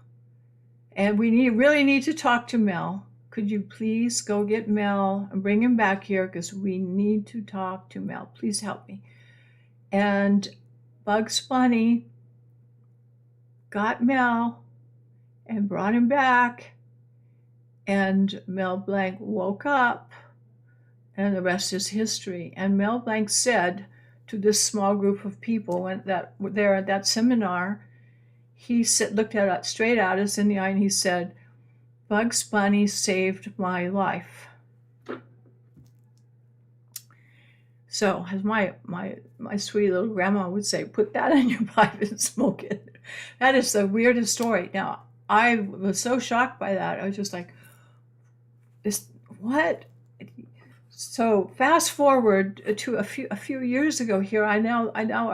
And we really need to talk to Mel. Could you please go get Mel and bring him back here because we need to talk to Mel. Please help me." And Bugs Bunny got Mel and brought him back. And Mel Blanc woke up, and the rest is history. And Mel Blanc said to this small group of people that were there at that seminar, he looked straight at us in the eye, and he said, "Bugs Bunny saved my life." So, as my sweet little grandma would say, put that in your pipe and smoke it. That is the weirdest story. Now, I was so shocked by that. I was just like, what? So fast forward to a few years ago here, I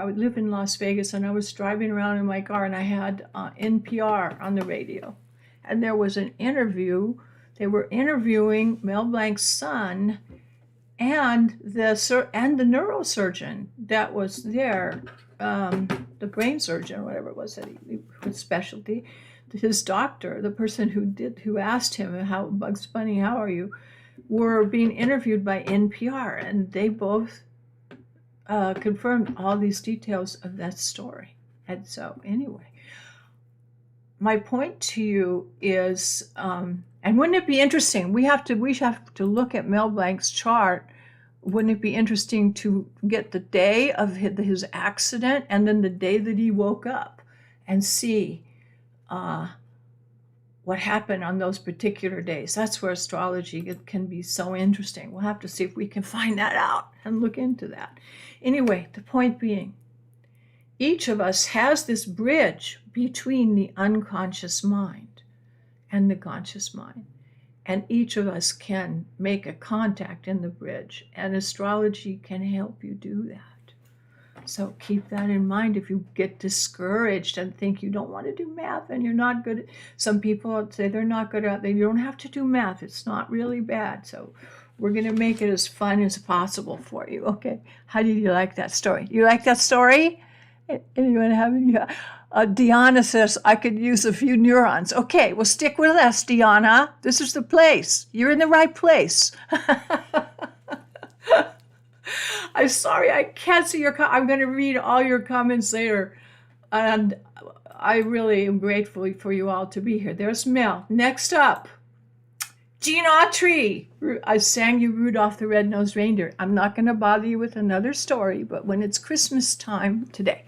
would live in Las Vegas, and I was driving around in my car, and I had NPR on the radio, and there was an interview. They were interviewing Mel Blanc's son and the neurosurgeon that was there, the brain surgeon, whatever it was that his specialty, his doctor, the person who asked him, "How, Bugs Bunny, how are you?" were being interviewed by NPR, and they both confirmed all these details of that story. And so anyway, my point to you is, and wouldn't it be interesting? We have to look at Mel Blanc's chart. Wouldn't it be interesting to get the day of his accident and then the day that he woke up and see what happened on those particular days? That's where astrology can be so interesting. We'll have to see if we can find that out and look into that. Anyway, the point being, each of us has this bridge between the unconscious mind and the conscious mind. And each of us can make a contact in the bridge, and astrology can help you do that. So keep that in mind if you get discouraged and think you don't want to do math and you're not good at, some people say they're not good at, you don't have to do math. It's not really bad. So we're going to make it as fun as possible for you. Okay. How did you like that story? You like that story? Anyone have any? Deanna says, I could use a few neurons. Okay, well, stick with us, Deanna. This is the place. You're in the right place. I'm sorry, I can't see your I'm going to read all your comments later. And I really am grateful for you all to be here. There's Mel. Next up, Gene Autry. I sang you Rudolph the Red-Nosed Reindeer. I'm not going to bother you with another story, but when it's Christmas time today,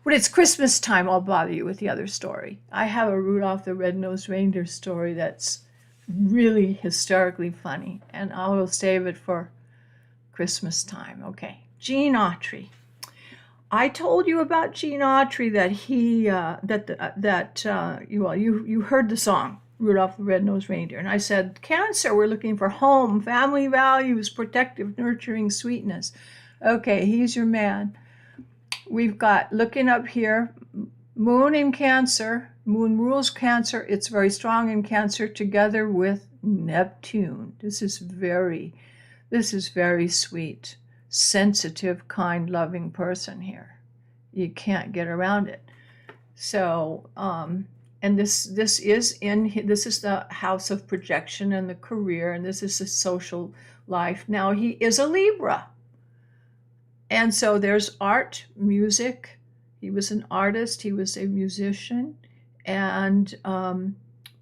when it's Christmas time, I'll bother you with the other story. I have a Rudolph the Red-Nosed Reindeer story that's really hysterically funny, and I will save it for Christmas time. Okay, Gene Autry. I told you about Gene Autry that he you heard the song Rudolph the Red-Nosed Reindeer, and I said Cancer. We're looking for home, family values, protective, nurturing, sweetness. Okay, he's your man. We've got looking up here, Moon in Cancer. Moon rules Cancer. It's very strong in Cancer together with Neptune. This is very sweet, sensitive, kind, loving person here. You can't get around it. So, and this is the house of projection and the career, and this is the social life. Now he is a Libra. And so there's art, music. He was an artist. He was a musician and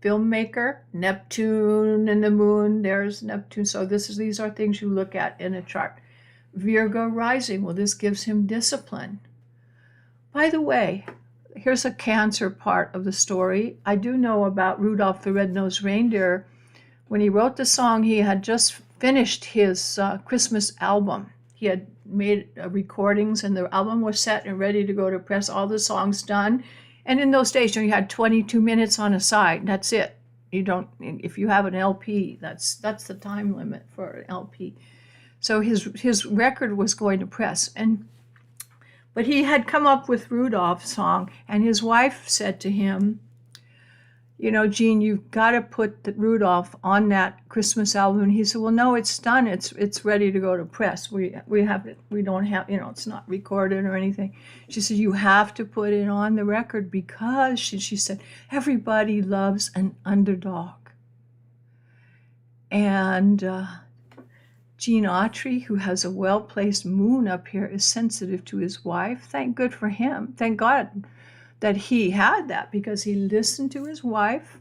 filmmaker. Neptune and the moon. There's Neptune. So these are things you look at in a chart. Virgo rising. Well, this gives him discipline. By the way, here's a Cancer part of the story. I do know about Rudolph the Red-Nosed Reindeer. When he wrote the song, he had just finished his Christmas album. He had made recordings, and the album was set and ready to go to press, all the songs done. And in those days, you had 22 minutes on a side. That's it. You don't, if you have an LP, that's the time limit for an LP. So his record was going to press. But he had come up with Rudolph's song, and his wife said to him, you know, Gene, you've got to put the Rudolph on that Christmas album. And he said, well, no, it's done. It's ready to go to press. We have it. We don't have, it's not recorded or anything. She said, you have to put it on the record because she said, everybody loves an underdog. And Gene Autry, who has a well-placed moon up here, is sensitive to his wife. Thank good for him. Thank God that he had that, because he listened to his wife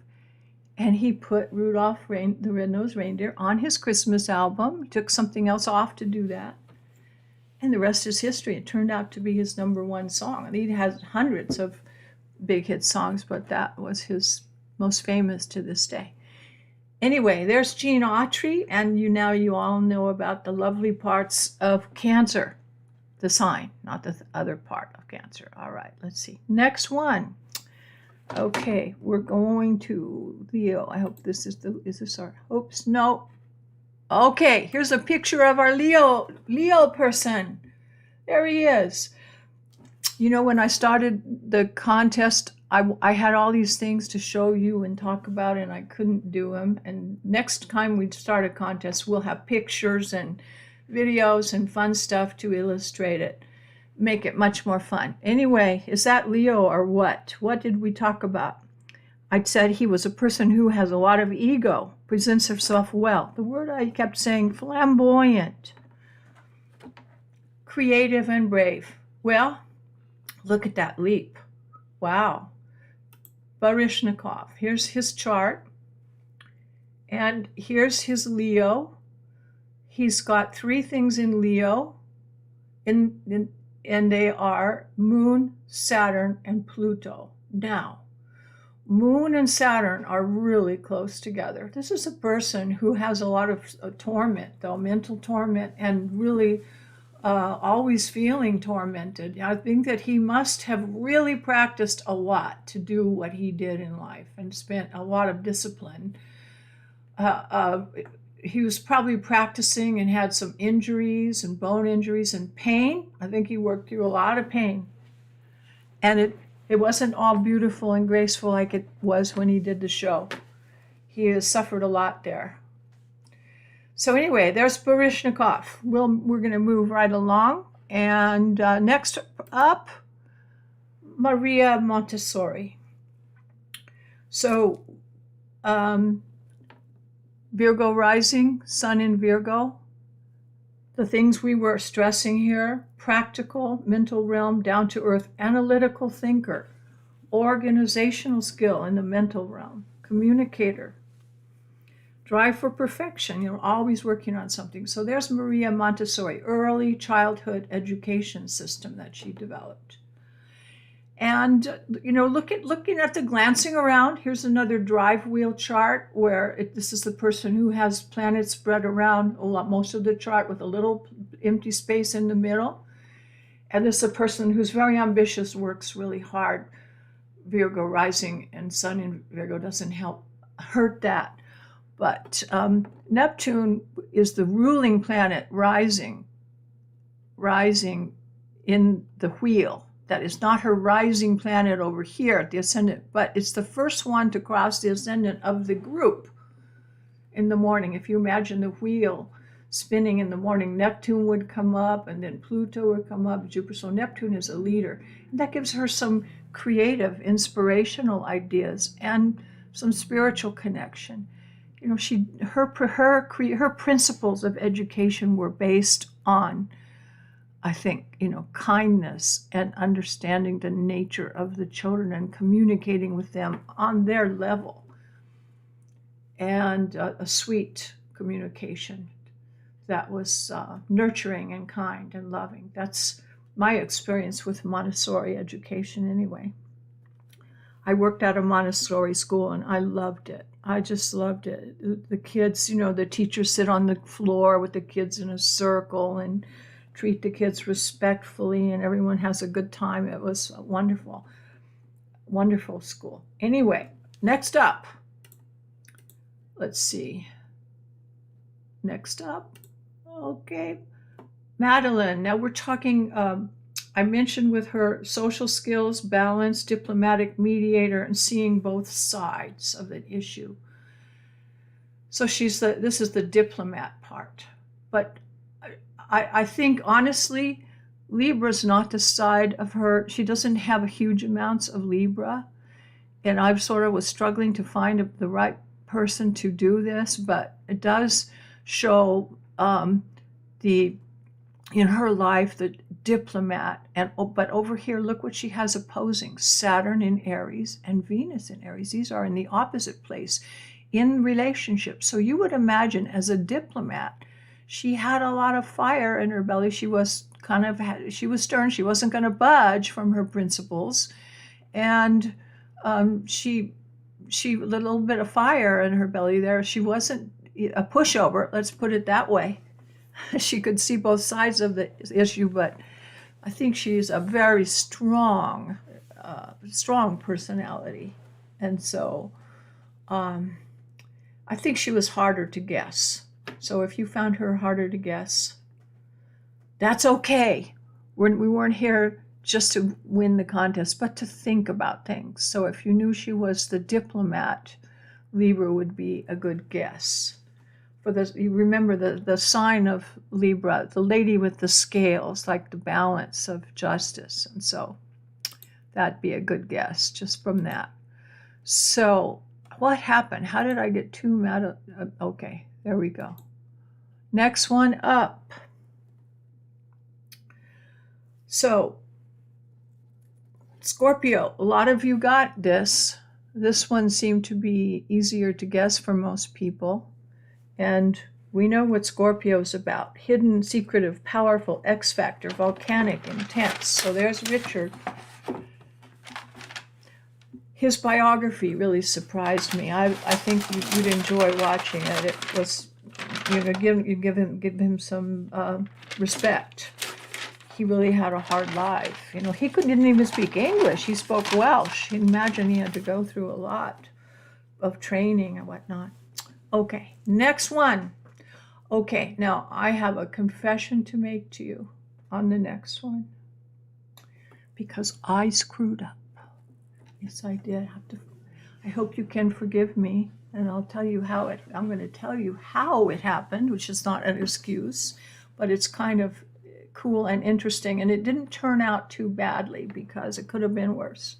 and he put Rudolph the Red-Nosed Reindeer on his Christmas album, took something else off to do that. And the rest is history. It turned out to be his #1 song. And he has hundreds of big hit songs, but that was his most famous to this day. Anyway, there's Gene Autry, and you all know about the lovely parts of Cancer. The sign, not the other part of Cancer. All right, let's see. Next one. Okay, we're going to Leo. I hope is this our, oops, no. Okay, here's a picture of our Leo person. There he is. You know, when I started the contest, I had all these things to show you and talk about, and I couldn't do them. And next time we start a contest, we'll have pictures and videos and fun stuff to illustrate it, make it much more fun. Anyway, is that Leo or what? What did we talk about? I said he was a person who has a lot of ego, presents himself well. The word I kept saying, flamboyant, creative and brave. Well, look at that leap. Wow. Baryshnikov. Here's his chart. And here's his Leo. He's got 3 things in Leo, and they are Moon, Saturn, and Pluto. Now, Moon and Saturn are really close together. This is a person who has a lot of torment, though, mental torment, and really always feeling tormented. I think that he must have really practiced a lot to do what he did in life and spent a lot of discipline. he was probably practicing and had some injuries and bone injuries and pain. I think he worked through a lot of pain. And it wasn't all beautiful and graceful like it was when he did the show. He has suffered a lot there. So anyway, there's Baryshnikov. We're going to move right along. And next up, Maria Montessori. So Virgo rising, Sun in Virgo. The things we were stressing here: practical, mental realm, down to earth, analytical thinker, organizational skill in the mental realm, communicator, drive for perfection, always working on something. So there's Maria Montessori, early childhood education system that she developed. And, looking at the glancing around, here's another drive wheel chart where this is the person who has planets spread around most of the chart with a little empty space in the middle. And this is a person who's very ambitious, works really hard. Virgo rising and Sun in Virgo doesn't hurt that. But Neptune is the ruling planet rising in the wheel. That is not her rising planet over here at the ascendant, but it's the first one to cross the ascendant of the group in the morning. If you imagine the wheel spinning in the morning, Neptune would come up and then Pluto would come up, Jupiter. So Neptune is a leader. And that gives her some creative, inspirational ideas and some spiritual connection. Her principles of education were based on, I think, kindness and understanding the nature of the children and communicating with them on their level, and a sweet communication that was nurturing and kind and loving. That's my experience with Montessori education anyway. I worked at a Montessori school and I loved it. I just loved it. The kids, the teachers sit on the floor with the kids in a circle and treat the kids respectfully, and everyone has a good time. It was a wonderful, wonderful school. Anyway, next up, let's see. Next up, okay, Madeline. Now we're talking, I mentioned with her social skills, balance, diplomatic mediator, and seeing both sides of an issue. So this is the diplomat part. But I think, honestly, Libra's not the side of her. She doesn't have huge amounts of Libra. And I sort of was struggling to find the right person to do this, but it does show in her life the diplomat. But over here, look what she has opposing: Saturn in Aries and Venus in Aries. These are in the opposite place in relationships. So you would imagine, as a diplomat, she had a lot of fire in her belly. She was stern. She wasn't going to budge from her principles. And she a little bit of fire in her belly there. She wasn't a pushover, let's put it that way. She could see both sides of the issue, but I think she's a very strong personality. And so I think she was harder to guess. So if you found her harder to guess, that's okay. We weren't here just to win the contest, but to think about things. So if you knew she was the diplomat, Libra would be a good guess. You remember the sign of Libra, the lady with the scales, like the balance of justice. And so that'd be a good guess just from that. So what happened? How did I get too mad? Okay, there we go. Next one up. So Scorpio, a lot of you got this. This one seemed to be easier to guess for most people. And we know what Scorpio is about: hidden, secretive, powerful, X factor, volcanic, intense. So there's Richard. His biography really surprised me. I think you'd enjoy watching it. It was, give him some respect. He really had a hard life. He didn't even speak English. He spoke Welsh. Imagine he had to go through a lot of training and whatnot. Okay, next one. Okay, now I have a confession to make to you on the next one, because I screwed up. Yes, I did. I hope you can forgive me, and I'm going to tell you how it happened, which is not an excuse, but it's kind of cool and interesting, and it didn't turn out too badly because it could have been worse.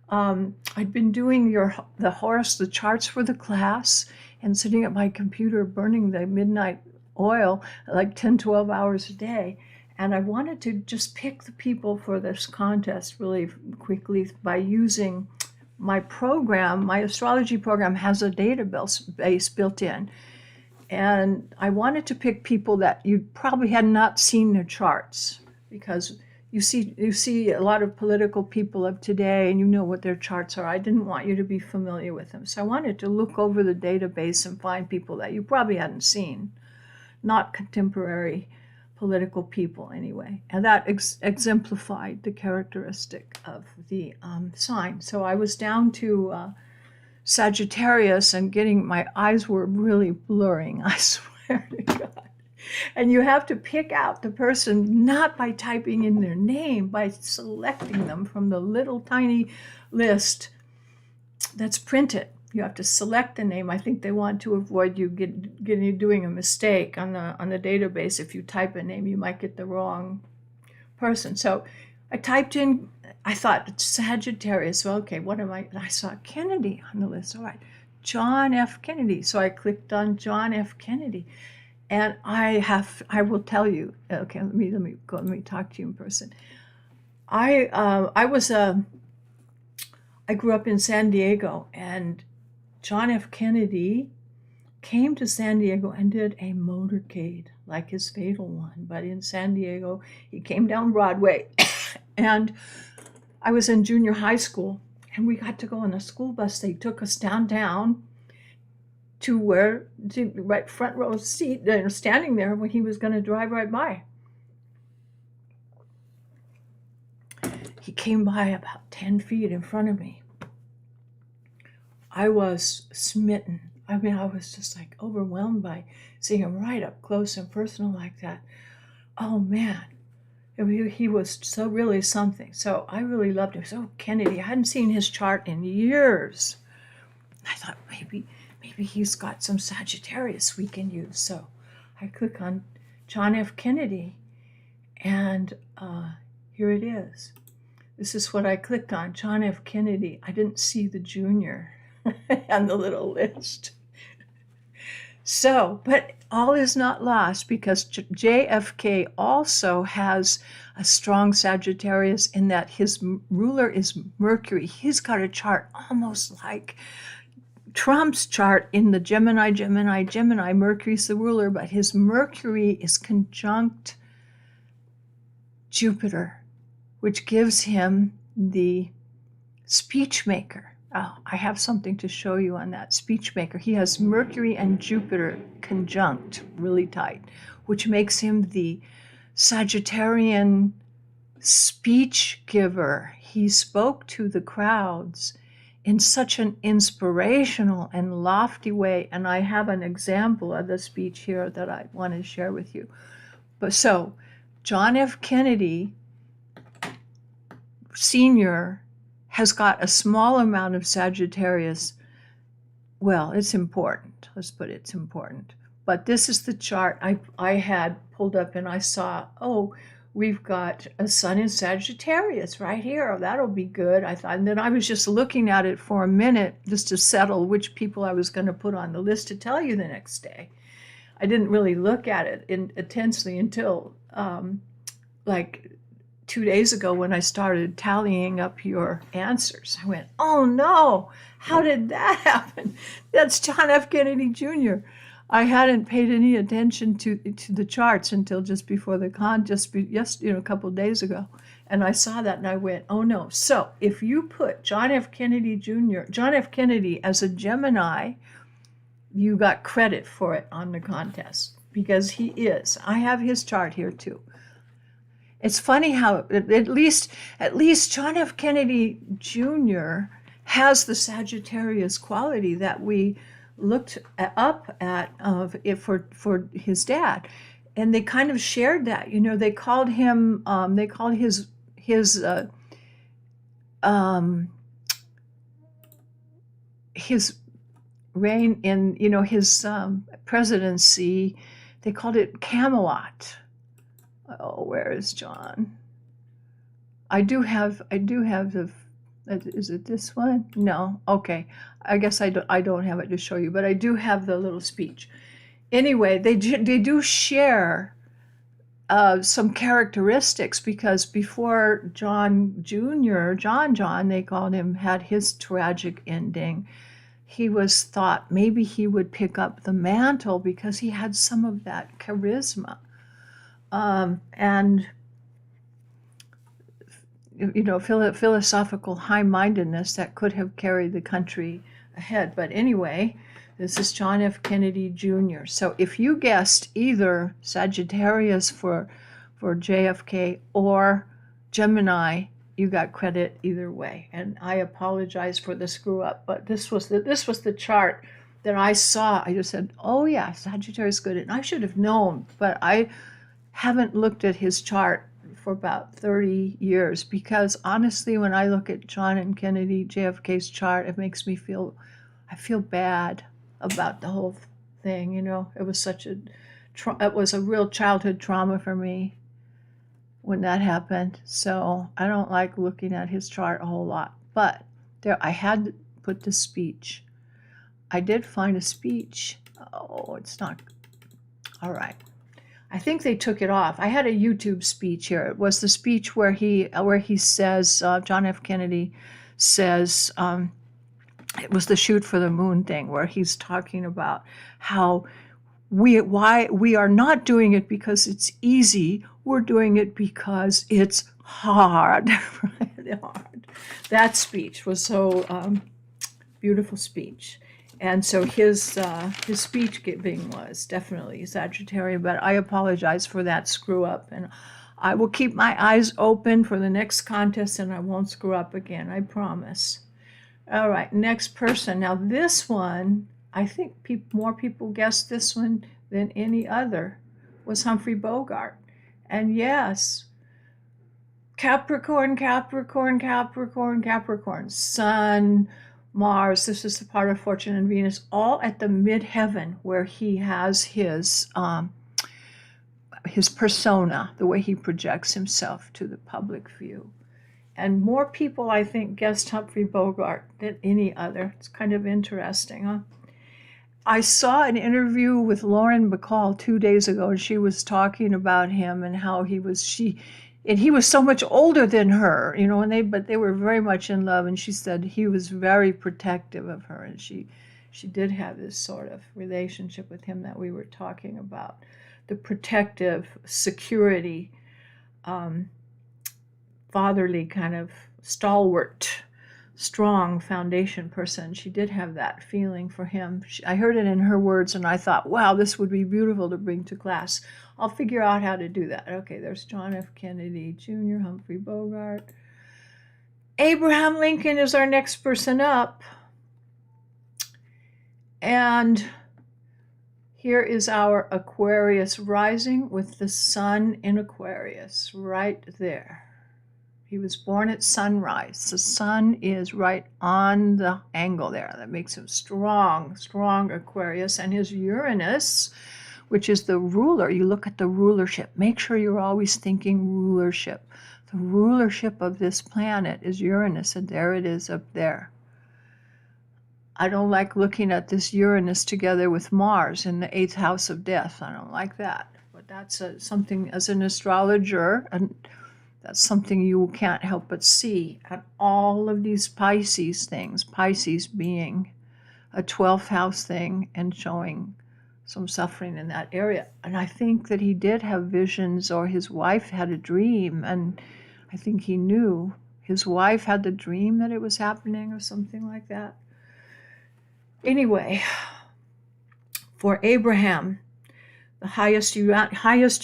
I'd been doing the charts for the class, and sitting at my computer burning the midnight oil like 10, 12 hours a day. And I wanted to just pick the people for this contest really quickly by using my program. My astrology program has a database built in. And I wanted to pick people that you probably had not seen their charts, because you see a lot of political people of today and you know what their charts are. I didn't want you to be familiar with them. So I wanted to look over the database and find people that you probably hadn't seen, not contemporary political people anyway. And that exemplified the characteristic of the sign. So I was down to Sagittarius, and my eyes were really blurring, I swear to God. And you have to pick out the person not by typing in their name, by selecting them from the little tiny list that's printed. You have to select the name. I think they want to avoid you doing a mistake on the database. If you type a name, you might get the wrong person. So I typed in, I thought it's Sagittarius. So okay, what am I? I saw Kennedy on the list. All right, John F. Kennedy. So I clicked on John F. Kennedy. And I will tell you. Okay, let me talk to you in person. I grew up in San Diego, and John F. Kennedy came to San Diego and did a motorcade like his fatal one. But in San Diego, he came down Broadway, and I was in junior high school, and we got to go on a school bus. They took us downtown to right front row seat, standing there when he was going to drive right by. He came by about 10 feet in front of me. I was smitten. I mean, I was just like overwhelmed by seeing him right up close and personal like that. Oh man, he was so really something. So I really loved him. So Kennedy, I hadn't seen his chart in years. I thought maybe he's got some Sagittarius we can use. So I click on John F. Kennedy, and here it is. This is what I clicked on, John F. Kennedy. I didn't see the junior on the little list. So, but all is not lost, because JFK also has a strong Sagittarius in that his ruler is Mercury. He's got a chart almost like Trump's chart in the Gemini. Mercury's the ruler, but his Mercury is conjunct Jupiter, which gives him the speech maker. Oh, I have something to show you on that speech maker. He has Mercury and Jupiter conjunct really tight, which makes him the Sagittarian speech giver. He spoke to the crowds in such an inspirational and lofty way. And I have an example of the speech here that I want to share with you. But so, John F. Kennedy Sr. has got a small amount of Sagittarius. Well, it's important. Let's put it's important. But this is the chart I had pulled up, and I saw, oh, we've got a sun in Sagittarius right here. Oh, that'll be good, I thought. And then I was just looking at it for a minute just to settle which people I was going to put on the list to tell you the next day. I didn't really look at it intensely until like 2 days ago when I started tallying up your answers. I went, oh no, how did that happen? That's John F. Kennedy Jr. I hadn't paid any attention to the charts until just before the a couple of days ago. And I saw that and I went, oh no. So if you put John F. Kennedy as a Gemini, you got credit for it on the contest, because he is. I have his chart here too. It's funny how at least John F. Kennedy Jr. has the Sagittarius quality that we looked up at it for his dad, and they kind of shared that. They called him. They called um, his reign in his presidency. They called it Camelot. Oh, where is John? I do have the. Is it this one? No. Okay. I guess I don't have it to show you, but I do have the little speech. Anyway, they do share some characteristics, because before John Jr., John, they called him, had his tragic ending, he was thought maybe he would pick up the mantle because he had some of that charisma. And philosophical high-mindedness that could have carried the country ahead. But anyway, this is John F. Kennedy Jr. So if you guessed either Sagittarius for JFK or Gemini, you got credit either way. And I apologize for the screw up, but this was the chart that I saw. I just said, oh yeah, Sagittarius is good. And I should have known, but I haven't looked at his chart for about 30 years, because honestly, when I look at John and Kennedy, JFK's chart, it makes me I feel bad about the whole thing. It was it was a real childhood trauma for me when that happened. So I don't like looking at his chart a whole lot. But there, I had to put the speech. I did find a speech. Oh, it's not. All right. I think they took it off. I had a YouTube speech here. It was the speech where he says, John F. Kennedy says, it was the shoot for the moon thing, where he's talking about how why we are not doing it because it's easy. We're doing it because it's hard. Hard. That speech was so beautiful speech. And so his speech giving was definitely Sagittarian, but I apologize for that screw up, and I will keep my eyes open for the next contest, and I won't screw up again, I promise. All right, next person. Now this one, I think more people guessed this one than any other, was Humphrey Bogart. And yes, Capricorn, Capricorn, Capricorn, Capricorn, Sun, Mars, this is the part of Fortune and Venus, all at the midheaven, where he has his persona, the way he projects himself to the public view. And more people, I think, guessed Humphrey Bogart than any other. It's kind of interesting, huh? I saw an interview with Lauren Bacall 2 days ago, and she was talking about him and how he was so much older than her, but they were very much in love, and she said he was very protective of her, and she did have this sort of relationship with him that we were talking about, the protective security, fatherly kind of stalwart, strong foundation person. She did have that feeling for him. I heard it in her words, and I thought, wow, this would be beautiful to bring to class. I'll figure out how to do that. Okay, there's John F. Kennedy Jr., Humphrey Bogart. Abraham Lincoln is our next person up. And here is our Aquarius rising with the sun in Aquarius right there. He was born at sunrise. The sun is right on the angle there. That makes him strong, strong Aquarius. And his Uranus, which is the ruler, you look at the rulership. Make sure you're always thinking rulership. The rulership of this planet is Uranus, and there it is up there. I don't like looking at this Uranus together with Mars in the 8th house of death. I don't like that. But that's something, as an astrologer, and that's something you can't help but see at all of these Pisces things, Pisces being a 12th house thing and showing some suffering in that area. And I think that he did have visions, or his wife had a dream, and I think he knew. His wife had the dream that it was happening or something like that. Anyway, for Abraham, the highest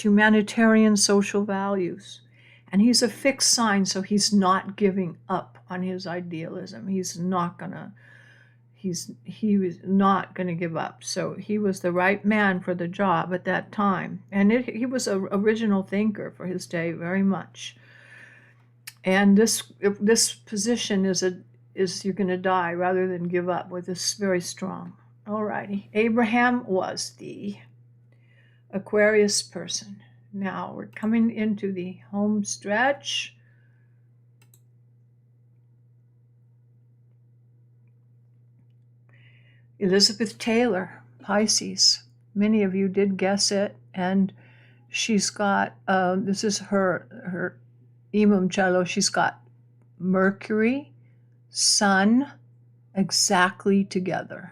humanitarian social values. And he's a fixed sign, so he's not giving up on his idealism. He's not gonna he was not going to give up. So he was the right man for the job at that time. And he was an original thinker for his day, very much. And this position is you're going to die rather than give up with this very strong. All righty. Abraham was the Aquarius person. Now we're coming into the home stretch. Elizabeth Taylor, Pisces. Many of you did guess it, and she's got, this is her imum cello, she's got Mercury, Sun, exactly together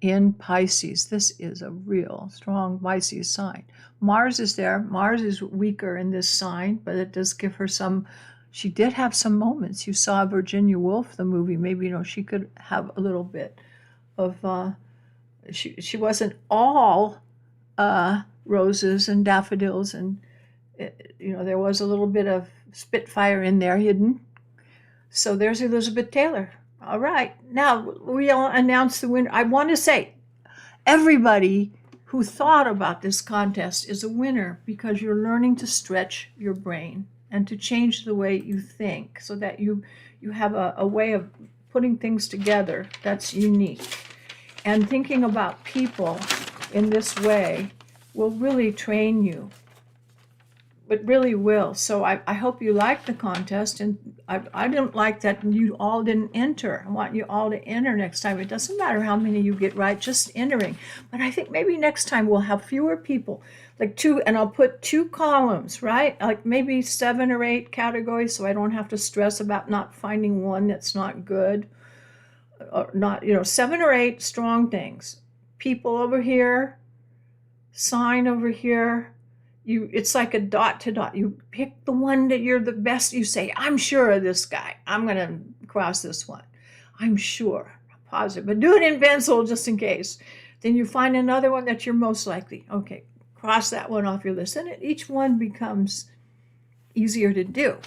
in Pisces. This is a real strong Pisces sign. Mars is there. Mars is weaker in this sign, but it does give her some, she did have some moments. You saw Virginia Woolf, the movie, maybe, she could have a little bit of, she wasn't all roses and daffodils, and there was a little bit of Spitfire in there hidden. So there's Elizabeth Taylor. All right, now we'll announce the winner. I want to say everybody who thought about this contest is a winner, because you're learning to stretch your brain and to change the way you think, so that you have a way of putting things together that's unique. And thinking about people in this way will really train you. It really will. So I hope you liked the contest, and I didn't like that you all didn't enter. I want you all to enter next time. It doesn't matter how many you get right, just entering. But I think maybe next time we'll have fewer people, like 2, and I'll put 2 columns, right? Like maybe 7 or 8 categories, so I don't have to stress about not finding one that's not good. Or not, 7 or 8 strong things. People over here, sign over here. It's like a dot to dot. You pick the one that you're the best. You say, I'm sure of this guy. I'm going to cross this one. I'm sure, positive. But do it in pencil just in case. Then you find another one that you're most likely. Okay, cross that one off your list. And each one becomes easier to do.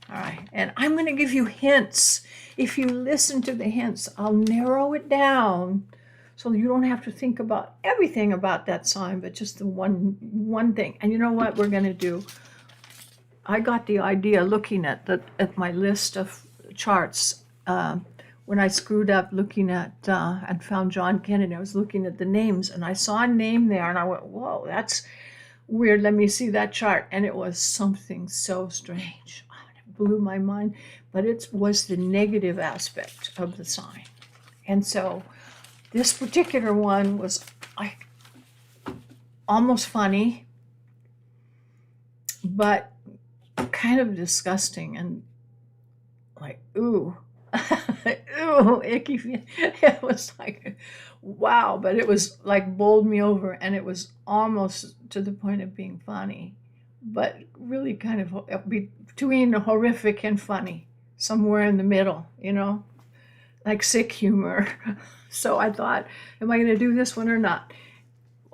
All right, and I'm going to give you hints. If you listen to the hints, I'll narrow it down so you don't have to think about everything about that sign, but just the one thing. And you know what we're going to do? I got the idea looking at my list of charts when I screwed up looking at and found John Kennedy. I was looking at the names, and I saw a name there, and I went, whoa, that's weird. Let me see that chart. And it was something so strange. It blew my mind. But it was the negative aspect of the sign. And so this particular one was like almost funny, but kind of disgusting and like, ooh, ooh, icky. It was like, wow, but it was like bowled me over, and it was almost to the point of being funny, but really kind of between horrific and funny, somewhere in the middle, like sick humor. So I thought, am I going to do this one or not?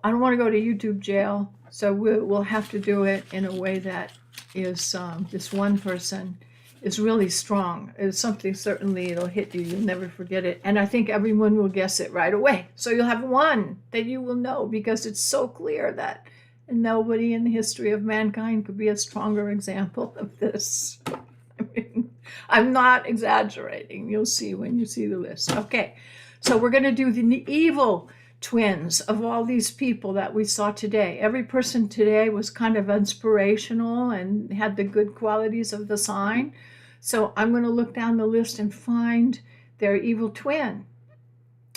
I don't want to go to YouTube jail, so we'll have to do it in a way that is, this one person is really strong. It's something, certainly it'll hit you. You'll never forget it. And I think everyone will guess it right away. So you'll have one that you will know, because it's so clear that nobody in the history of mankind could be a stronger example of this. I mean, I'm not exaggerating. You'll see when you see the list. Okay, so we're going to do the evil twins of all these people that we saw today. Every person today was kind of inspirational and had the good qualities of the sign. So I'm going to look down the list and find their evil twin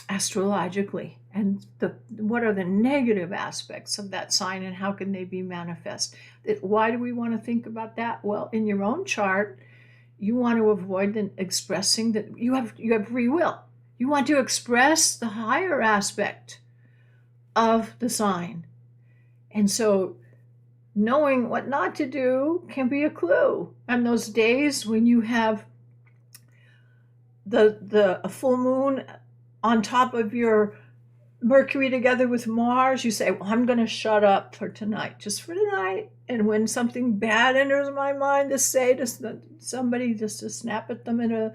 astrologically, and what are the negative aspects of that sign, and how can they be manifest. Why do we want to think about that? Well, in your own chart, you want to avoid expressing that you have free will. You want to express the higher aspect of the sign. And so knowing what not to do can be a clue. And those days when you have the full moon on top of your Mercury together with Mars, you say, well, I'm going to shut up for tonight, just for tonight. And when something bad enters my mind to say to somebody, just to snap at them in a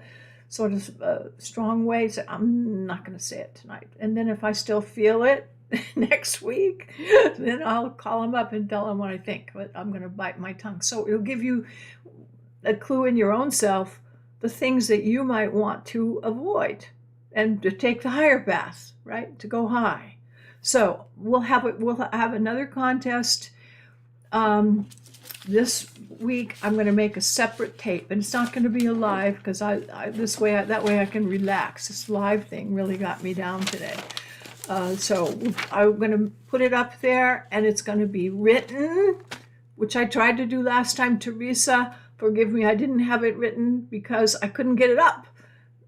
sort of strong way. So I'm not going to say it tonight. And then if I still feel it next week, then I'll call them up and tell them what I think. But I'm going to bite my tongue. So it'll give you a clue in your own self, the things that you might want to avoid and to take the higher path, right? To go high. So we'll have another contest this week. I'm going to make a separate tape, and it's not going to be a live because that way I can relax. This live thing really got me down today. So I'm going to put it up there, and it's going to be written, which I tried to do last time. Teresa, forgive me, I didn't have it written because I couldn't get it up.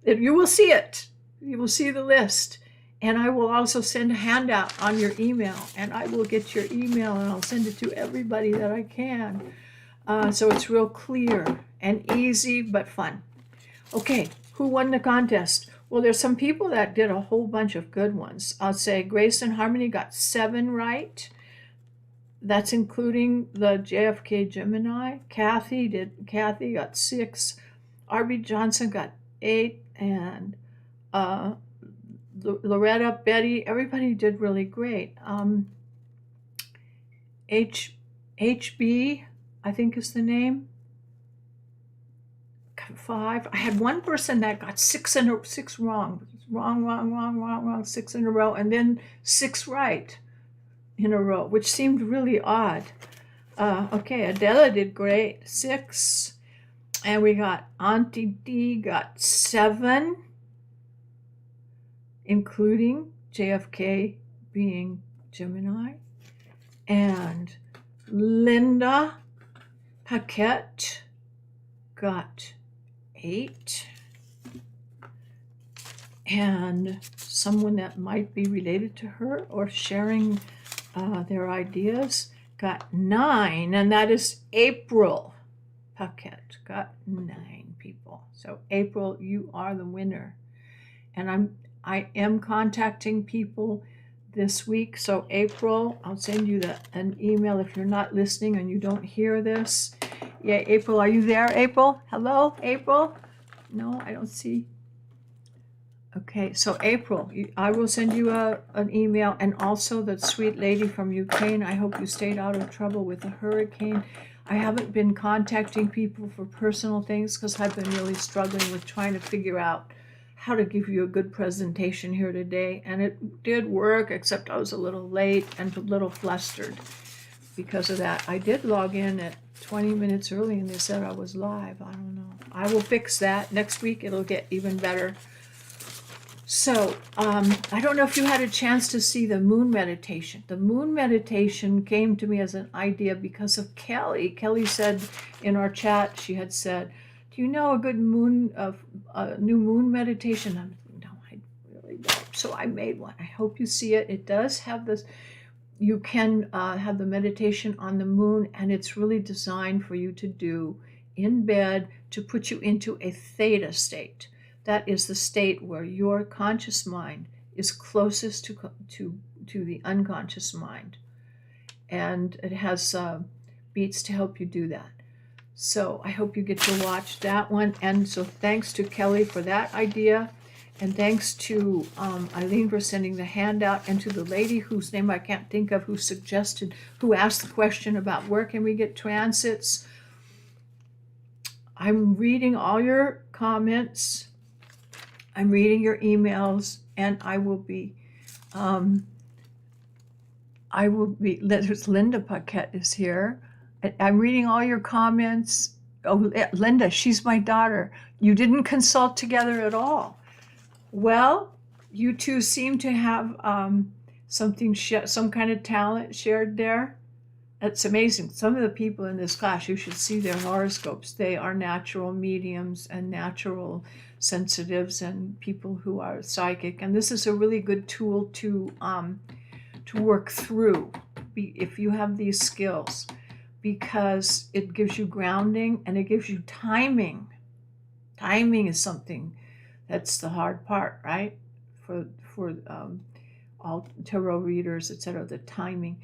You will see it. You will see the list. And I will also send a handout on your email, and I will get your email and I'll send it to everybody that I can. So it's real clear and easy, but fun. Okay, who won the contest? Well, there's some people that did a whole bunch of good ones. I'll say Grace and Harmony got 7 right. That's including the JFK Gemini. Kathy got 6. RB Johnson got 8, and Loretta, Betty, everybody did really great. HB, I think is the name. 5. I had one person that got 6 wrong. Wrong, 6 in a row, and then 6 right in a row, which seemed really odd. Okay, Adela did great, 6. And we got Auntie D got 7, including JFK being Gemini. And Linda Paquette got 8. And someone that might be related to her or sharing their ideas got 9, and that is April Paquette got 9 people. So April, you are the winner. And I am contacting people this week. So April, I'll send you an email if you're not listening and you don't hear this. Yeah, April, are you there, April? Hello, April? No, I don't see. Okay, so April, I will send you an email, and also the sweet lady from Ukraine. I hope you stayed out of trouble with the hurricane. I haven't been contacting people for personal things because I've been really struggling with trying to figure out how to give you a good presentation here today. And it did work, except I was a little late and a little flustered because of that. I did log in at 20 minutes early and they said I was live. I don't know. I will fix that. Next week it'll get even better. So I don't know if you had a chance to see the moon meditation. The moon meditation came to me as an idea because of Kelly. Kelly said in our chat, she had said, do you know a good new moon meditation? No, I really don't. So I made one. I hope you see it. It does have this, you can have the meditation on the moon, and it's really designed for you to do in bed to put you into a theta state. That is the state where your conscious mind is closest to the unconscious mind. And it has beats to help you do that. So I hope you get to watch that one. And so thanks to Kelly for that idea. And thanks to Eileen for sending the handout, and to the lady whose name I can't think of, who asked the question about where can we get transits. I'm reading all your comments. I'm reading your emails, and I will be, there's Linda Paquette is here. I'm reading all your comments. Oh, Linda, she's my daughter. You didn't consult together at all. Well, you two seem to have some kind of talent shared there. It's amazing. Some of the people in this class, you should see their horoscopes. They are natural mediums and natural sensitives and people who are psychic. And this is a really good tool to work through if you have these skills, because it gives you grounding and it gives you timing. Timing is something that's the hard part, right? For all tarot readers, etc. The timing.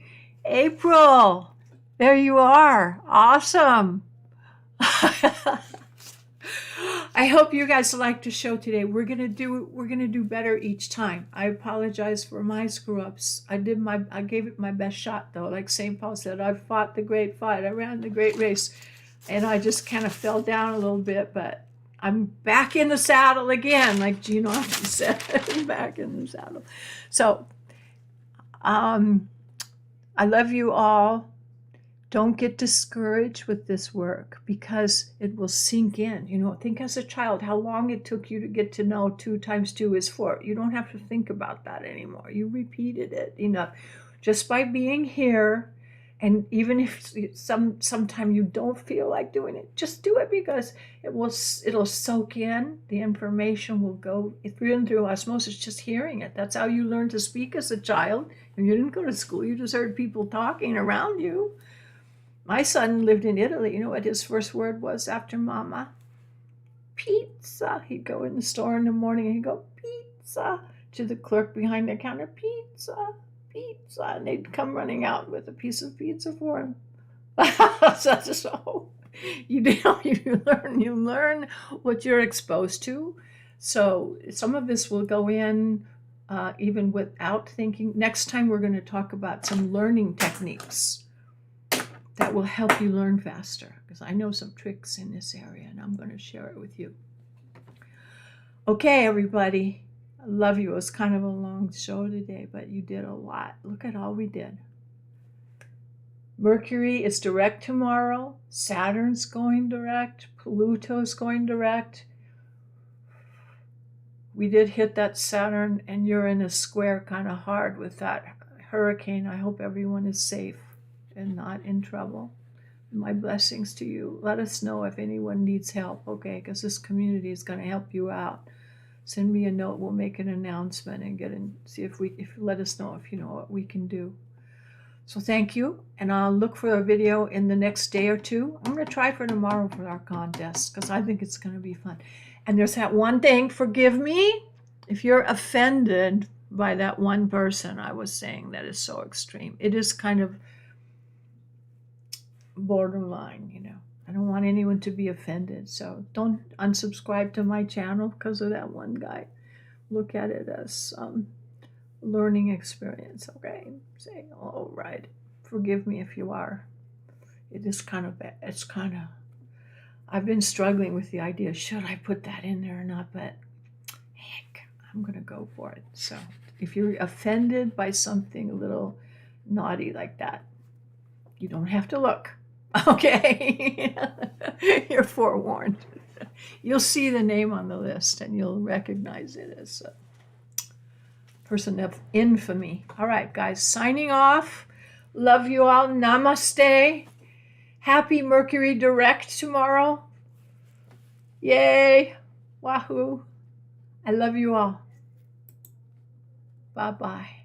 April, there you are. Awesome. I hope you guys liked the show today. We're gonna do better each time. I apologize for my screw ups. I gave it my best shot though. Like St. Paul said, I fought the great fight. I ran the great race, and I just kind of fell down a little bit, but I'm back in the saddle again, like Gene Autry said. Back in the saddle. So, I love you all. Don't get discouraged with this work because it will sink in. You know, think as a child how long it took you to get to know 2 times 2 is 4. You don't have to think about that anymore. You repeated it enough. Just by being here, and even if sometime you don't feel like doing it, just do it because it'll soak in. The information will go through and through osmosis, just hearing it. That's how you learn to speak as a child. And you didn't go to school, you just heard people talking around you. My son lived in Italy. You know what his first word was after mama? Pizza. He'd go in the store in the morning and he'd go, pizza, to the clerk behind the counter, pizza, pizza. And they'd come running out with a piece of pizza for him. So you learn what you're exposed to. So some of this will go in even without thinking. Next time we're going to talk about some learning techniques that will help you learn faster, because I know some tricks in this area and I'm going to share it with you. Okay, everybody, I love you. It was kind of a long show today, but you did a lot. Look at all we did. Mercury is direct tomorrow. Saturn's going direct. Pluto's going direct. We did hit that Saturn and Uranus square kind of hard with that hurricane. I hope everyone is safe and not in trouble. My blessings to you. Let us know if anyone needs help, okay? Because this community is going to help you out. Send me a note. We'll make an announcement and see if let us know if you know what we can do. So thank you, and I'll look for a video in the next day or two. I'm going to try for tomorrow for our contest because I think it's going to be fun. And there's that one thing, forgive me if you're offended by that one person I was saying that is so extreme. It is kind of borderline, you know. I don't want anyone to be offended, so don't unsubscribe to my channel because of that one guy. Look at it as learning experience, okay? Say, oh, right. Forgive me if you are. It is kind of bad. It's kind of, I've been struggling with the idea, should I put that in there or not? But heck, I'm going to go for it. So if you're offended by something a little naughty like that, you don't have to look. Okay. You're forewarned. You'll see the name on the list and you'll recognize it as a person of infamy. All right, guys, signing off. Love you all. Namaste. Happy Mercury direct tomorrow. Yay. Wahoo. I love you all. Bye-bye.